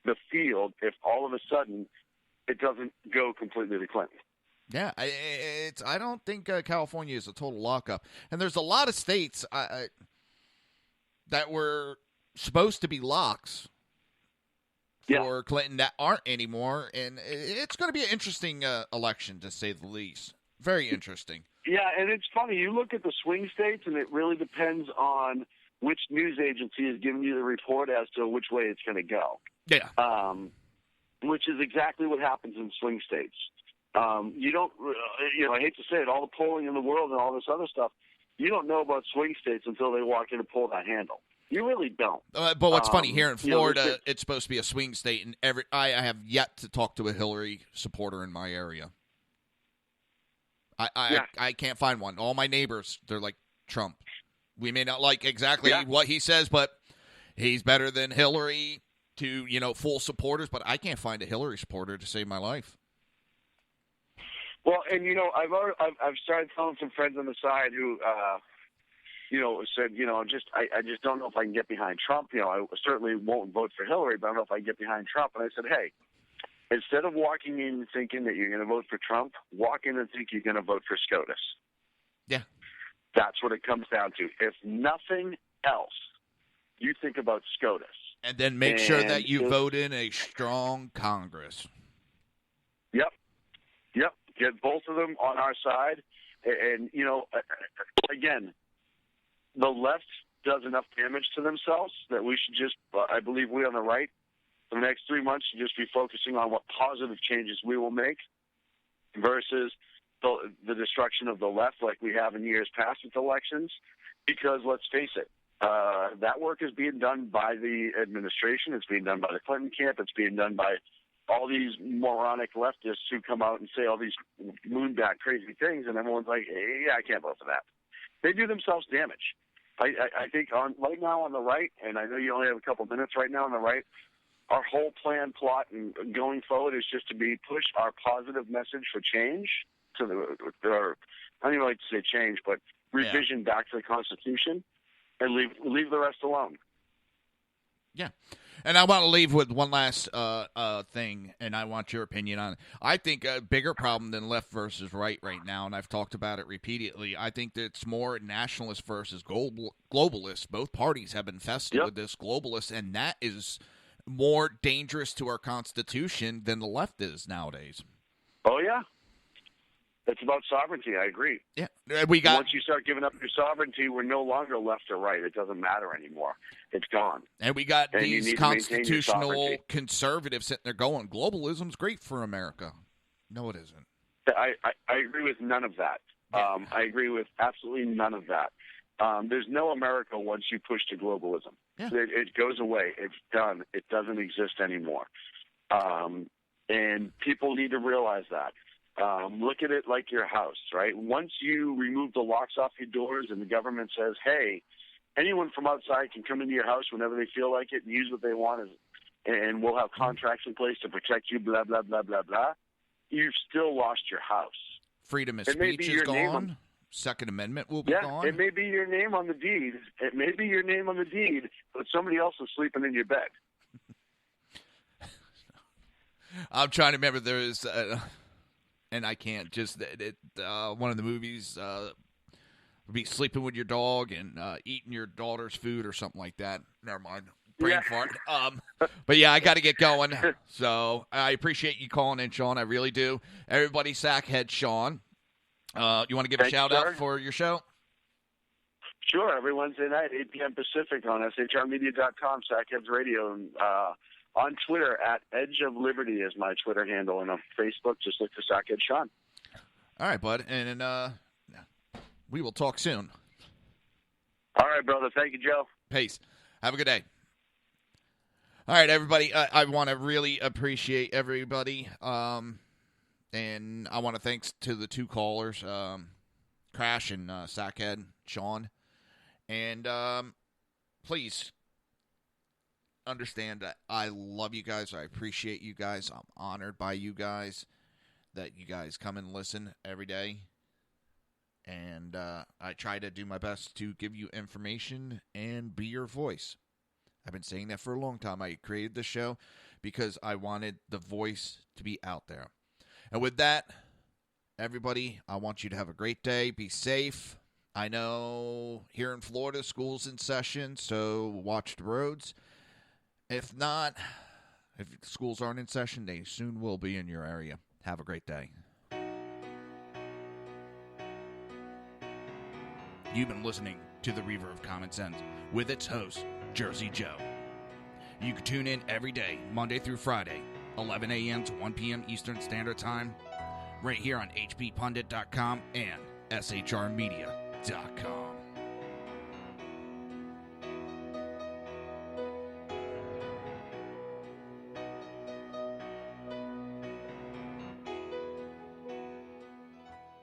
the field if all of a sudden it doesn't go completely to Clinton. Yeah, I don't think California is a total lockup. And there's a lot of states that were supposed to be locks for Clinton that aren't anymore. And it's going to be an interesting election, to say the least. Very interesting. Yeah, and it's funny. You look at the swing states, and it really depends on which news agency is giving you the report as to which way it's going to go. Yeah. Which is exactly what happens in swing states. You don't, I hate to say it, all the polling in the world and all this other stuff, you don't know about swing states until they walk in and pull that handle. You really don't. But what's funny, here in Florida, it's supposed to be a swing state, and I have yet to talk to a Hillary supporter in my area. I can't find one. All my neighbors, they're like Trump. We may not like exactly what he says, but he's better than Hillary to, full supporters. But I can't find a Hillary supporter to save my life. Well, and, I've started telling some friends on the side who, said, I just don't know if I can get behind Trump. I certainly won't vote for Hillary, but I don't know if I can get behind Trump. And I said, hey, instead of walking in thinking that you're going to vote for Trump, walk in and think you're going to vote for SCOTUS. Yeah. That's what it comes down to. If nothing else, you think about SCOTUS. And then make sure that you vote in a strong Congress. Yep. Get both of them on our side. And, again, the left does enough damage to themselves that we should just, I believe we on the right, for the next 3 months should just be focusing on what positive changes we will make versus the destruction of the left like we have in years past with elections. Because let's face it, That work is being done by the administration. It's being done by the Clinton camp. It's being done by all these moronic leftists who come out and say all these moonback crazy things, and everyone's like, hey, yeah, I can't vote for that. They do themselves damage. I think right now on the right, and I know you only have a couple minutes right now on the right, our whole plot and going forward is just to push our positive message for change to I don't even like to say change, but revision back to the Constitution, and leave the rest alone. Yeah. And I want to leave with one last thing, and I want your opinion on it. I think a bigger problem than left versus right now, and I've talked about it repeatedly, I think that it's more nationalist versus globalist. Both parties have infested with this globalist, and that is more dangerous to our Constitution than the left is nowadays. Oh, yeah. It's about sovereignty. I agree. Yeah, once you start giving up your sovereignty, we're no longer left or right. It doesn't matter anymore. It's gone. And we got these constitutional conservatives sitting there going, globalism's great for America. No, it isn't. I agree with none of that. I agree with absolutely none of that. There's no America once you push to globalism. Yeah. It goes away. It's done. It doesn't exist anymore. And people need to realize that. Look at it like your house, right? Once you remove the locks off your doors and the government says, hey, anyone from outside can come into your house whenever they feel like it and use what they want, and we'll have contracts in place to protect you, blah, blah, blah, blah, blah, you've still lost your house. Freedom of speech is gone. Second Amendment will be gone. It may be your name on the deed. It may be your name on the deed, but somebody else is sleeping in your bed. I'm trying to remember there is... and I can't just one of the movies would be sleeping with your dog and eating your daughter's food or something like that. Never mind, brain fart. But yeah, I got to get going. So I appreciate you calling in, Sean. I really do. Everybody, Sackhead Sean. You want to give a shout out for your show? Sure. Every Wednesday night, 8 p.m. Pacific on shrmedia.com, Sackheads Radio, and on Twitter at Edge of Liberty is my Twitter handle, and on Facebook, just look for Sackhead Sean. All right, bud, and we will talk soon. All right, brother. Thank you, Joe. Peace. Have a good day. All right, everybody. I want to really appreciate everybody, and I want to thanks to the two callers, Crash and Sackhead Sean, and please understand that I love you guys. I appreciate you guys. I'm honored by you guys that you guys come and listen every day. And I try to do my best to give you information and be your voice. I've been saying that for a long time. I created the show because I wanted the voice to be out there. And with that, everybody, I want you to have a great day. Be safe. I know here in Florida, school's in session, so watch the roads. If not, if schools aren't in session, they soon will be in your area. Have a great day. You've been listening to the Reaver of Common Sense with its host, Jersey Joe. You can tune in every day, Monday through Friday, 11 a.m. to 1 p.m. Eastern Standard Time, right here on hppundit.com and shrmedia.com.